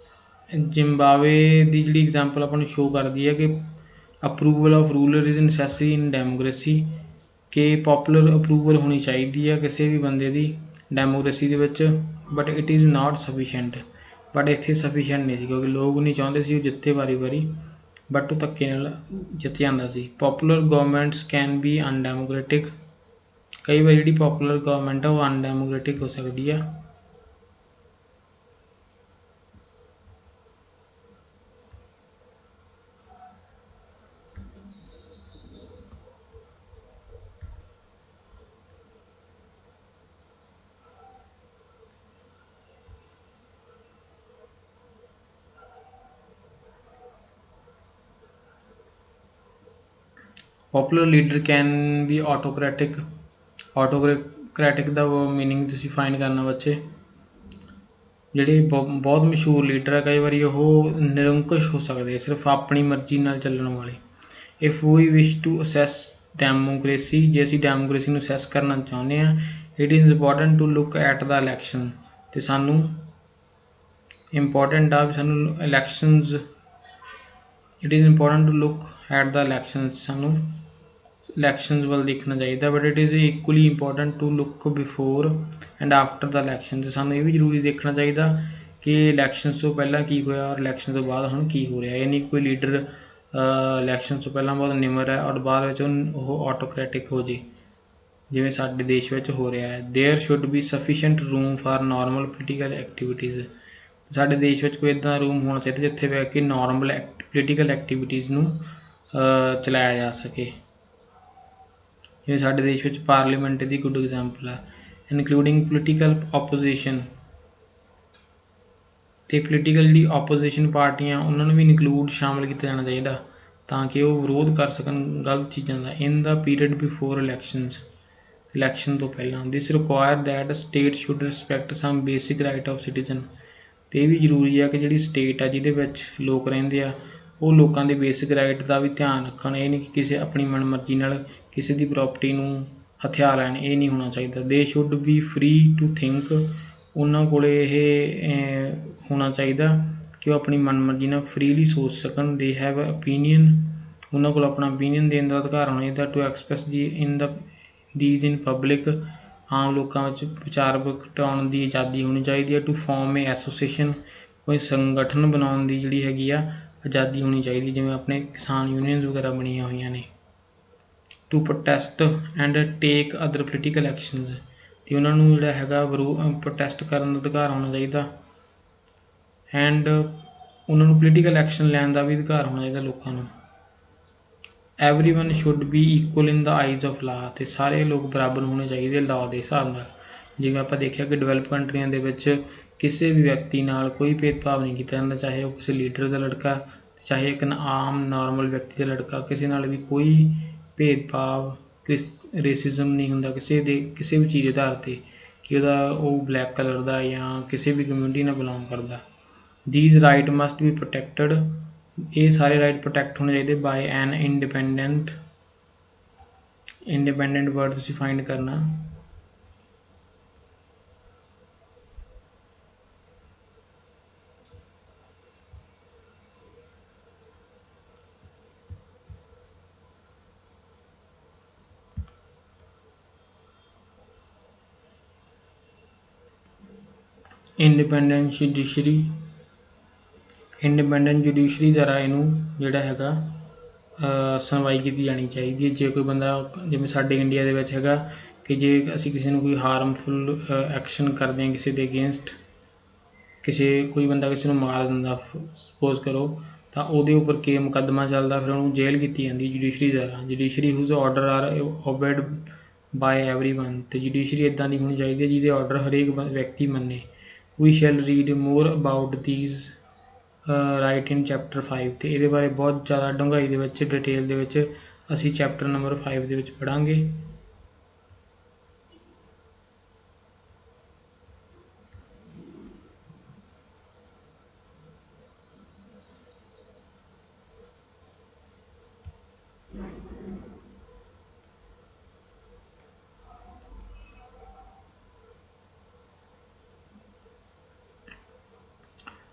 ਜ਼ਿੰਬਾਬਵੇ ਦੀ ਜਿਹੜੀ ਐਗਜ਼ਾਮਪਲ ਆਪਾਂ ਨੂੰ ਸ਼ੋਅ ਕਰਦੀ ਹੈ ਕਿ approval of ruler is necessary in democracy, ਕਿ ਪੋਪੂਲਰ ਅਪਰੂਵਲ ਹੋਣੀ ਚਾਹੀਦੀ ਹੈ ਕਿਸੇ ਵੀ ਬੰਦੇ ਦੀ ਡੈਮੋਕ੍ਰੇਸੀ ਦੇ ਵਿੱਚ, but it is not sufficient. But ਇੱਥੇ ਸਫੀਸ਼ੈਂਟ ਨਹੀਂ ਸੀ ਕਿਉਂਕਿ ਲੋਕ ਨਹੀਂ ਚਾਹੁੰਦੇ ਸੀ ਉਹ ਜਿੱਤੇ ਵਾਰੀ ਬਟ ਉਹ ਧੱਕੇ ਨਾਲ ਜਿੱਤ ਜਾਂਦਾ ਸੀ। Popular governments can be undemocratic. ਕਈ ਵਾਰੀ ਜਿਹੜੀ ਪੋਪੂਲਰ ਗਵਰਨਮੈਂਟ ਆ ਉਹ ਅਨਡੈਮੋਕ੍ਰੈਟਿਕ ਹੋ ਸਕਦੀ ਆ। Popular leader can be autocratic autocratic ਦਾ ਮੀਨਿੰਗ ਤੁਸੀਂ ਫਾਈਂਡ ਕਰਨਾ ਬੱਚੇ। ਜਿਹੜੇ ਬਹੁਤ ਮਸ਼ਹੂਰ ਲੀਡਰ ਹੈ, ਕਈ ਵਾਰੀ ਉਹ ਨਿਰੰਕੁਸ਼ ਹੋ ਸਕਦੇ, ਸਿਰਫ ਆਪਣੀ ਮਰਜ਼ੀ ਨਾਲ ਚੱਲਣ ਵਾਲੇ। If we wish to assess democracy, ਜੇ ਅਸੀਂ ਡੈਮੋਕ੍ਰੇਸੀ ਨੂੰ ਅਸੈਸ ਕਰਨਾ ਚਾਹੁੰਦੇ ਹਾਂ, it is important to look at the election. ਅਤੇ ਸਾਨੂੰ ਇੰਪੋਰਟੈਂਟ ਆ ਵੀ ਸਾਨੂੰ elections, it is important to look at the elections, ਸਾਨੂੰ ਇਲੈਕਸ਼ਨਸ ਵੱਲ ਦੇਖਣਾ ਚਾਹੀਦਾ। But it is equally important to look before and after the election. ਅਤੇ ਸਾਨੂੰ ਇਹ ਵੀ ਜ਼ਰੂਰੀ ਦੇਖਣਾ ਚਾਹੀਦਾ ਕਿ ਇਲੈਕਸ਼ਨਸ ਤੋਂ ਪਹਿਲਾਂ ਕੀ ਹੋਇਆ ਔਰ ਇਲੈਕਸ਼ਨ ਤੋਂ ਬਾਅਦ ਹੁਣ ਕੀ ਹੋ ਰਿਹਾ। ਇਹ ਨਹੀਂ ਕੋਈ ਲੀਡਰ ਇਲੈਕਸ਼ਨ ਤੋਂ ਪਹਿਲਾਂ ਬਹੁਤ ਨਿਮਰ ਹੈ ਔਰ ਬਾਅਦ ਵਿੱਚ ਉਹ ਆਟੋਕ੍ਰੈਟਿਕ ਹੋ ਜੇ, ਜਿਵੇਂ ਸਾਡੇ ਦੇਸ਼ ਵਿੱਚ ਹੋ ਰਿਹਾ ਹੈ। There should be sufficient room for normal political activities. ਸਾਡੇ ਦੇਸ਼ ਵਿੱਚ ਕੋਈ ਇੱਦਾਂ ਰੂਮ ਹੋਣਾ ਚਾਹੀਦਾ ਜਿੱਥੇ ਬਹਿ ਕੇ ਨਾਰਮਲ ਪੋਲੀਟੀਕਲ ਐਕਟੀਵਿਟੀਜ਼ ਨੂੰ ਚਲਾਇਆ ਜਾ ਸਕੇ। ਜਿਵੇਂ ਸਾਡੇ ਦੇਸ਼ ਵਿੱਚ ਪਾਰਲੀਮੈਂਟ ਦੀ ਗੁੱਡ ਐਗਜ਼ਾਮਪਲ ਹੈ, ਇਨਕਲੂਡਿੰਗ ਪੋਲੀਟੀਕਲ ਆਪੋਜੀਸ਼ਨ। ਅਤੇ ਪੋਲੀਟੀਕਲ ਜਿਹੜੀ ਆਪੋਜੀਸ਼ਨ ਪਾਰਟੀਆਂ, ਉਹਨਾਂ ਨੂੰ ਵੀ ਇਨਕਲੂਡ ਸ਼ਾਮਿਲ ਕੀਤਾ ਜਾਣਾ ਚਾਹੀਦਾ ਤਾਂ ਕਿ ਉਹ ਵਿਰੋਧ ਕਰ ਸਕਣ ਗਲਤ ਚੀਜ਼ਾਂ ਦਾ। In the period before elections, election ਤੋਂ ਪਹਿਲਾਂ। This require that state should respect some basic right of citizen. ਅਤੇ ਇਹ ਵੀ ਜ਼ਰੂਰੀ ਆ ਕਿ ਜਿਹੜੀ ਸਟੇਟ ਆ ਜਿਹਦੇ ਵਿੱਚ ਲੋਕ ਰਹਿੰਦੇ ਆ, ਉਹ ਲੋਕਾਂ ਦੇ ਬੇਸਿਕ ਰਾਈਟ ਦਾ ਵੀ ਧਿਆਨ ਰੱਖਣ। ਇਹ ਨਹੀਂ ਕਿ ਕਿਸੇ ਆਪਣੀ ਮਨਮਰਜ਼ੀ ਨਾਲ ਕਿਸੇ ਦੀ ਪ੍ਰੋਪਰਟੀ ਨੂੰ ਹਥਿਆ ਲੈਣ, ਇਹ ਨਹੀਂ ਹੋਣਾ ਚਾਹੀਦਾ। They should be free to think, ਉਹਨਾਂ ਕੋਲ ਇਹ ਹੋਣਾ ਚਾਹੀਦਾ ਕਿ ਉਹ ਆਪਣੀ ਮਨਮਰਜ਼ੀ ਨਾਲ ਫਰੀਲੀ ਸੋਚ ਸਕਣ। ਦੇ ਹੈਵ ਓਪੀਨੀਅਨ, ਉਹਨਾਂ ਕੋਲ ਆਪਣਾ ਓਪੀਨੀਅਨ ਦੇਣ ਦਾ ਅਧਿਕਾਰ ਹੋਣਾ ਚਾਹੀਦਾ। To express these in public, ਆਮ ਲੋਕਾਂ ਵਿੱਚ ਵਿਚਾਰ ਪ੍ਰਗਟਾਉਣ ਦੀ ਆਜ਼ਾਦੀ ਹੋਣੀ ਚਾਹੀਦੀ ਹੈ। ਟੂ ਫਾਰਮ ਏ ਐਸੋਸੀਏਸ਼ਨ, ਕੋਈ ਸੰਗਠਨ ਬਣਾਉਣ ਦੀ ਜਿਹੜੀ ਹੈਗੀ ਆ ਆਜ਼ਾਦੀ ਹੋਣੀ ਚਾਹੀਦੀ, ਜਿਵੇਂ ਆਪਣੇ ਕਿਸਾਨ ਯੂਨੀਅਨਸ ਵਗੈਰਾ ਬਣੀਆਂ ਹੋਈਆਂ ਨੇ। To protest and take other political actions, ਅਤੇ ਉਹਨਾਂ ਨੂੰ ਜਿਹੜਾ ਹੈਗਾ ਪ੍ਰੋਟੈਸਟ ਕਰਨ ਦਾ ਅਧਿਕਾਰ ਹੋਣਾ ਚਾਹੀਦਾ। ਐਂਡ ਉਹਨਾਂ ਨੂੰ ਪੋਲੀਟੀਕਲ ਐਕਸ਼ਨ ਲੈਣ ਦਾ ਵੀ ਅਧਿਕਾਰ ਹੋਣਾ ਚਾਹੀਦਾ ਲੋਕਾਂ ਨੂੰ। Everyone should be equal in the eyes of law, ਅਤੇ ਸਾਰੇ ਲੋਕ ਬਰਾਬਰ ਹੋਣੇ ਚਾਹੀਦੇ ਲਾਅ ਦੇ ਹਿਸਾਬ ਨਾਲ। ਜਿਵੇਂ ਆਪਾਂ ਦੇਖਿਆ ਕਿ ਡਿਵੈਲਪ ਕੰਟਰੀਆਂ ਦੇ ਵਿੱਚ ਕਿਸੇ ਵੀ ਵਿਅਕਤੀ ਨਾਲ ਕੋਈ ਭੇਦਭਾਵ ਨਹੀਂ ਕੀਤਾ ਜਾਂਦਾ, ਚਾਹੇ ਉਹ ਕਿਸੇ ਲੀਡਰ ਦਾ ਲੜਕਾ, ਚਾਹੇ ਇੱਕ ਆਮ ਨਾਰਮਲ ਵਿਅਕਤੀ ਦਾ ਲੜਕਾ, ਕਿਸੇ ਨਾਲ ਵੀ ਕੋਈ ਭੇਦਭਾਵ, ਰੇਸਿਜ਼ਮ ਨਹੀਂ ਹੁੰਦਾ ਕਿਸੇ ਵੀ ਚੀਜ਼ ਦੇ ਆਧਾਰ 'ਤੇ ਕਿ ਉਹ ਬਲੈਕ ਕਲਰ ਦਾ ਜਾਂ ਕਿਸੇ ਵੀ ਕਮਿਊਨਿਟੀ ਨਾਲ ਬਿਲੋਂਗ ਕਰਦਾ। These right must B protected, ਇਹ ਸਾਰੇ ਰਾਈਟ ਪ੍ਰੋਟੈਕਟ ਹੋਣੇ ਚਾਹੀਦੇ ਬਾਏ ਐਨ ਇੰਡੀਪੈਂਡੈਂਟ ਵਰਡ ਤੁਸੀਂ ਫਾਈਂਡ ਕਰਨਾ। ਇੰਡੀਪੈਂਡੈਂਟ ਜੁਡੀਸ਼ਰੀ ਦੁਆਰਾ ਇਹਨੂੰ ਜਿਹੜਾ ਹੈਗਾ ਸੁਣਵਾਈ ਕੀਤੀ ਜਾਣੀ ਚਾਹੀਦੀ ਹੈ। ਜੇ ਕੋਈ ਬੰਦਾ, ਜਿਵੇਂ ਸਾਡੇ ਇੰਡੀਆ ਦੇ ਵਿੱਚ ਹੈਗਾ ਕਿ ਜੇ ਅਸੀਂ ਕਿਸੇ ਨੂੰ ਕੋਈ ਹਾਰਮਫੁਲ ਐਕਸ਼ਨ ਕਰਦੇ ਹਾਂ ਕਿਸੇ ਦੇ ਅਗੇਂਸਟ, ਕੋਈ ਬੰਦਾ ਕਿਸੇ ਨੂੰ ਮਾਰ ਦਿੰਦਾ ਸਪੋਜ਼ ਕਰੋ, ਤਾਂ ਉਹਦੇ ਉੱਪਰ ਮੁਕੱਦਮਾ ਚੱਲਦਾ, ਫਿਰ ਉਹਨੂੰ ਜੇਲ੍ਹ ਕੀਤੀ ਜਾਂਦੀ ਜੁਡੀਸ਼ਰੀ ਦੁਆਰਾ। Judiciary whose order are obeyed by everyone, ਅਤੇ ਜੁਡੀਸ਼ਰੀ ਇੱਦਾਂ ਦੀ ਹੋਣੀ ਚਾਹੀਦੀ ਹੈ ਜਿਹਦੇ ਆਰਡਰ ਹਰੇਕ ਵਿਅਕਤੀ ਮੰਨੇ। We shall read more about these right in chapter 5, ਅਤੇ ਇਹਦੇ ਬਾਰੇ ਬਹੁਤ ਜ਼ਿਆਦਾ ਡੂੰਘਾਈ ਦੇ ਵਿੱਚ, ਡਿਟੇਲ ਦੇ ਵਿੱਚ ਅਸੀਂ ਚੈਪਟਰ ਨੰਬਰ 5 ਦੇ ਵਿੱਚ ਪੜ੍ਹਾਂਗੇ।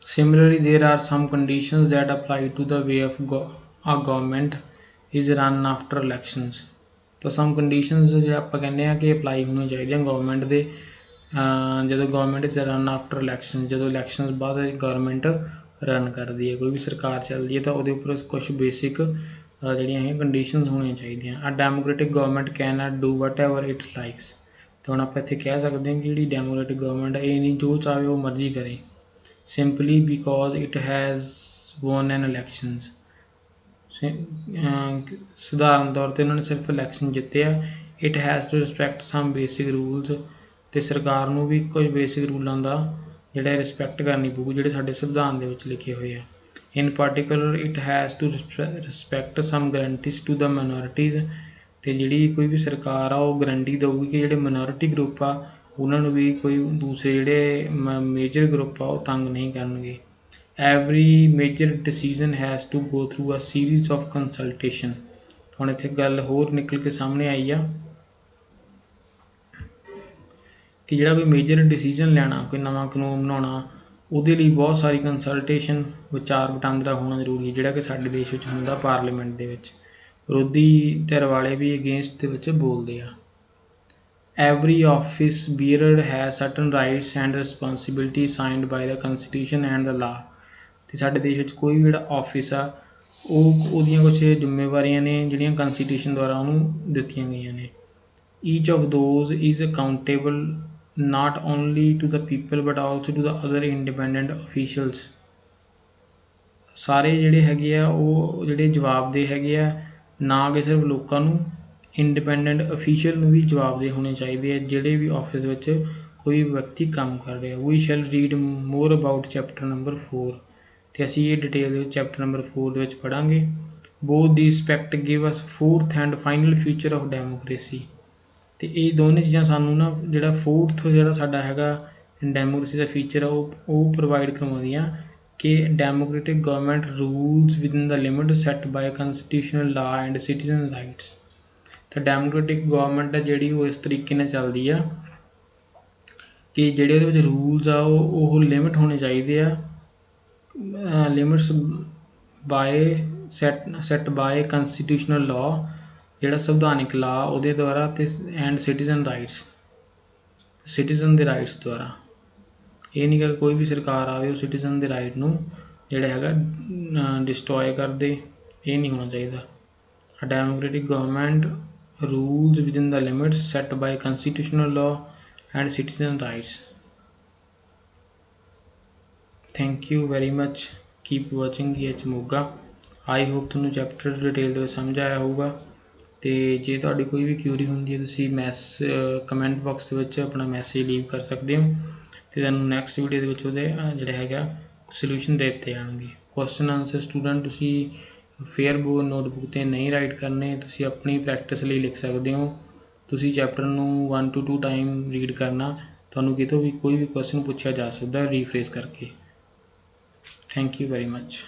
Similarly, there are some conditions that apply to the way of a government is run after elections. ਤਾਂ some conditions ਜਿਹੜੇ ਆਪਾਂ ਕਹਿੰਦੇ ਆ ਕਿ ਅਪਲਾਈ ਹੋਣੀਆਂ ਚਾਹੀਦੀਆਂ ਗਵਰਨਮੈਂਟ ਦੇ ਜਦੋਂ government is run after election, ਜਦੋਂ ਇਲੈਕਸ਼ਨ ਬਾਅਦ ਗਵਰਨਮੈਂਟ ਰਨ ਕਰਦੀ ਹੈ, ਕੋਈ ਵੀ ਸਰਕਾਰ ਚੱਲਦੀ ਹੈ, ਤਾਂ ਉਹਦੇ ਉੱਪਰ ਕੁਛ ਬੇਸਿਕ ਜਿਹੜੀਆਂ ਇਹ ਕੰਡੀਸ਼ਨਸ ਹੋਣੀਆਂ ਚਾਹੀਦੀਆਂ। ਆ democratic government can not do what ever it likes, ਅਤੇ ਹੁਣ ਆਪਾਂ ਇੱਥੇ ਕਹਿ ਸਕਦੇ ਹਾਂ ਕਿ ਜਿਹੜੀ ਡੈਮੋਕ੍ਰੇਟਿਕ ਗਵਰਨਮੈਂਟ ਹੈ ਇਹ ਨਹੀਂ ਜੋ ਚਾਹੇ ਉਹ ਮਰਜ਼ੀ ਕਰੇ, simply because it has won an elections। ਸਧਾਰਨ ਤੌਰ 'ਤੇ ਉਹਨਾਂ ਨੇ ਸਿਰਫ ਇਲੈਕਸ਼ਨ ਜਿੱਤੇ ਆ। It has to respect some basic rules, ਅਤੇ ਸਰਕਾਰ ਨੂੰ ਵੀ ਕੁਝ ਬੇਸਿਕ ਰੂਲਾਂ ਦਾ ਜਿਹੜਾ ਰਿਸਪੈਕਟ ਕਰਨੀ ਪਊ ਜਿਹੜੇ ਸਾਡੇ ਸੰਵਿਧਾਨ ਦੇ ਵਿੱਚ ਲਿਖੇ ਹੋਏ ਆ। In particular it has to respect some guarantees to the minorities, ਤੇ ਜਿਹੜੀ ਕੋਈ ਵੀ ਸਰਕਾਰ ਆ ਉਹ ਗਰੰਟੀ ਦੇਊਗੀ ਕਿ ਜਿਹੜੇ ਮਿਨੋਰਿਟੀ ਗਰੁੱਪ ਆ ਉਹਨਾਂ ਨੂੰ ਵੀ ਕੋਈ ਦੂਸਰੇ ਜਿਹੜੇ ਮੇਜਰ ਗਰੁੱਪ ਆ ਉਹ ਤੰਗ ਨਹੀਂ ਕਰਨਗੇ। Every major decision has to go through a series of consultation. ਹੁਣ ਇੱਥੇ ਗੱਲ ਹੋਰ ਨਿਕਲ ਕੇ ਸਾਹਮਣੇ ਆਈ ਆ ਕਿ ਜਿਹੜਾ ਕੋਈ ਮੇਜਰ ਡਿਸੀਜਨ ਲੈਣਾ, ਕੋਈ ਨਵਾਂ ਕਾਨੂੰਨ ਬਣਾਉਣਾ, ਉਹਦੇ ਲਈ ਬਹੁਤ ਸਾਰੀ ਕੰਸਲਟੇਸ਼ਨ, ਵਿਚਾਰ ਵਟਾਂਦਰਾ ਹੋਣਾ ਜ਼ਰੂਰੀ ਹੈ, ਜਿਹੜਾ ਕਿ ਸਾਡੇ ਦੇਸ਼ ਵਿੱਚ ਹੁੰਦਾ ਪਾਰਲੀਮੈਂਟ ਦੇ ਵਿੱਚ। ਵਿਰੋਧੀ ਧਿਰ ਵਾਲੇ ਵੀ ਅਗੇਂਸਟ ਦੇ ਵਿੱਚ ਬੋਲਦੇ ਆ। Every office bearer has certain rights and responsibility signed by the constitution and the law. ਅਤੇ ਸਾਡੇ ਦੇਸ਼ ਵਿੱਚ ਕੋਈ ਵੀ ਜਿਹੜਾ ਆਫਿਸ ਆ ਉਹਦੀਆਂ ਕੁਛ ਜ਼ਿੰਮੇਵਾਰੀਆਂ ਨੇ ਜਿਹੜੀਆਂ ਕੰਸਟੀਟਿਊਸ਼ਨ ਦੁਆਰਾ ਉਹਨੂੰ ਦਿੱਤੀਆਂ ਗਈਆਂ ਨੇ। Each of those is accountable not only to the people but also to the other independent officials। ਸਾਰੇ ਜਿਹੜੇ ਹੈਗੇ ਆ ਉਹ ਜਿਹੜੇ ਜਵਾਬਦੇਹ ਹੈਗੇ ਆ, ਨਾ ਕਿ ਸਿਰਫ ਲੋਕਾਂ ਨੂੰ, ਇੰਡੀਪੈਂਡੈਂਟ ਅਫੀਸ਼ੀਅਲ ਨੂੰ ਵੀ ਜਵਾਬਦੇਹ ਹੋਣੇ ਚਾਹੀਦੇ ਆ ਜਿਹੜੇ ਵੀ ਆਫਿਸ ਵਿੱਚ ਕੋਈ ਵਿਅਕਤੀ ਕੰਮ ਕਰ ਰਿਹਾ। We shall read more about chapter number 4। ਅਤੇ ਅਸੀਂ ਇਹ ਡਿਟੇਲ ਦੇ ਵਿੱਚ ਚੈਪਟਰ ਨੰਬਰ 4 ਦੇ ਵਿੱਚ ਪੜ੍ਹਾਂਗੇ। ਬੋਥ ਦੀ aspect give us fourth and final future of democracy. ਅਤੇ ਇਹ ਦੋਨੇ ਚੀਜ਼ਾਂ ਸਾਨੂੰ ਨਾ ਜਿਹੜਾ ਫੋਰਥ ਜਿਹੜਾ ਸਾਡਾ ਹੈਗਾ ਡੈਮੋਕ੍ਰੇਸੀ ਦਾ ਫੀਚਰ ਆ ਉਹ ਪ੍ਰੋਵਾਈਡ ਕਰਵਾਉਂਦੀਆਂ ਕਿ democratic government rules within the limit set by constitutional law and citizen rights. ਤਾਂ ਡੈਮੋਕ੍ਰੇਟਿਕ ਗਵਰਨਮੈਂਟ ਆ ਜਿਹੜੀ ਉਹ ਇਸ ਤਰੀਕੇ ਨਾਲ ਚੱਲਦੀ ਆ ਕਿ ਜਿਹੜੇ ਉਹਦੇ ਵਿੱਚ ਰੂਲਸ ਆ ਉਹ ਲਿਮਿਟ ਹੋਣੇ ਚਾਹੀਦੇ ਆ, limits bye set by constitutional ਲਾ, ਜਿਹੜਾ ਸੰਵਿਧਾਨਿਕ ਲਾ ਉਹਦੇ ਦੁਆਰਾ, ਅਤੇ ਐਂਡ ਸਿਟੀਜ਼ਨ ਰਾਈਟਸ, ਸਿਟੀਜ਼ਨ ਦੇ ਰਾਈਟਸ ਦੁਆਰਾ। ਇਹ ਨਹੀਂ ਕਿ ਕੋਈ ਵੀ ਸਰਕਾਰ ਆਵੇ ਉਹ ਸਿਟੀਜ਼ਨ ਦੇ ਰਾਈਟ ਨੂੰ ਜਿਹੜਾ ਹੈਗਾ ਡਿਸਟਰੋਏ ਕਰਦੇ, ਇਹ ਨਹੀਂ ਹੋਣਾ ਚਾਹੀਦਾ। Democratic government rules within the limits set by constitutional law and citizen rights. Thank you very much, keep watching EH Moga. I hope ਤੁਹਾਨੂੰ ਚੈਪਟਰ ਡਿਟੇਲ ਦੇ ਵਿੱਚ ਸਮਝ ਆਇਆ ਹੋਊਗਾ। ਅਤੇ ਜੇ ਤੁਹਾਡੀ ਕੋਈ ਵੀ ਕਿਊਰੀ ਹੁੰਦੀ ਹੈ ਤੁਸੀਂ ਕਮੈਂਟ ਬਾਕਸ ਦੇ ਵਿੱਚ ਆਪਣਾ ਮੈਸੇਜ ਲੀਵ ਕਰ ਸਕਦੇ ਹੋ, ਅਤੇ ਤੁਹਾਨੂੰ ਨੈਕਸਟ ਵੀਡੀਓ ਦੇ ਵਿੱਚ ਉਹਦੇ ਜਿਹੜਾ ਹੈਗਾ ਸੋਲਿਊਸ਼ਨ ਦੇ ਦਿੱਤੇ ਜਾਣਗੇ। ਕੁਐਸਚਨ ਆਨਸਰ ਸਟੂਡੈਂਟ ਤੁਸੀਂ ਫੇਅਰ ਨੋਟਬੁੱਕ 'ਤੇ ਨਹੀਂ ਰਾਈਟ ਕਰਨੇ, ਤੁਸੀਂ ਆਪਣੀ ਪ੍ਰੈਕਟਿਸ ਲਈ ਲਿਖ ਸਕਦੇ ਹੋ। ਤੁਸੀਂ ਚੈਪਟਰ ਨੂੰ 1 to 2 ਟਾਈਮ ਰੀਡ ਕਰਨਾ, ਤੁਹਾਨੂੰ ਕਿਤੋਂ ਵੀ ਕੋਈ ਵੀ ਕੁਐਸਚਨ ਪੁੱਛਿਆ ਜਾ ਸਕਦਾ ਰੀਫਰੇਸ ਕਰਕੇ। Thank you very much.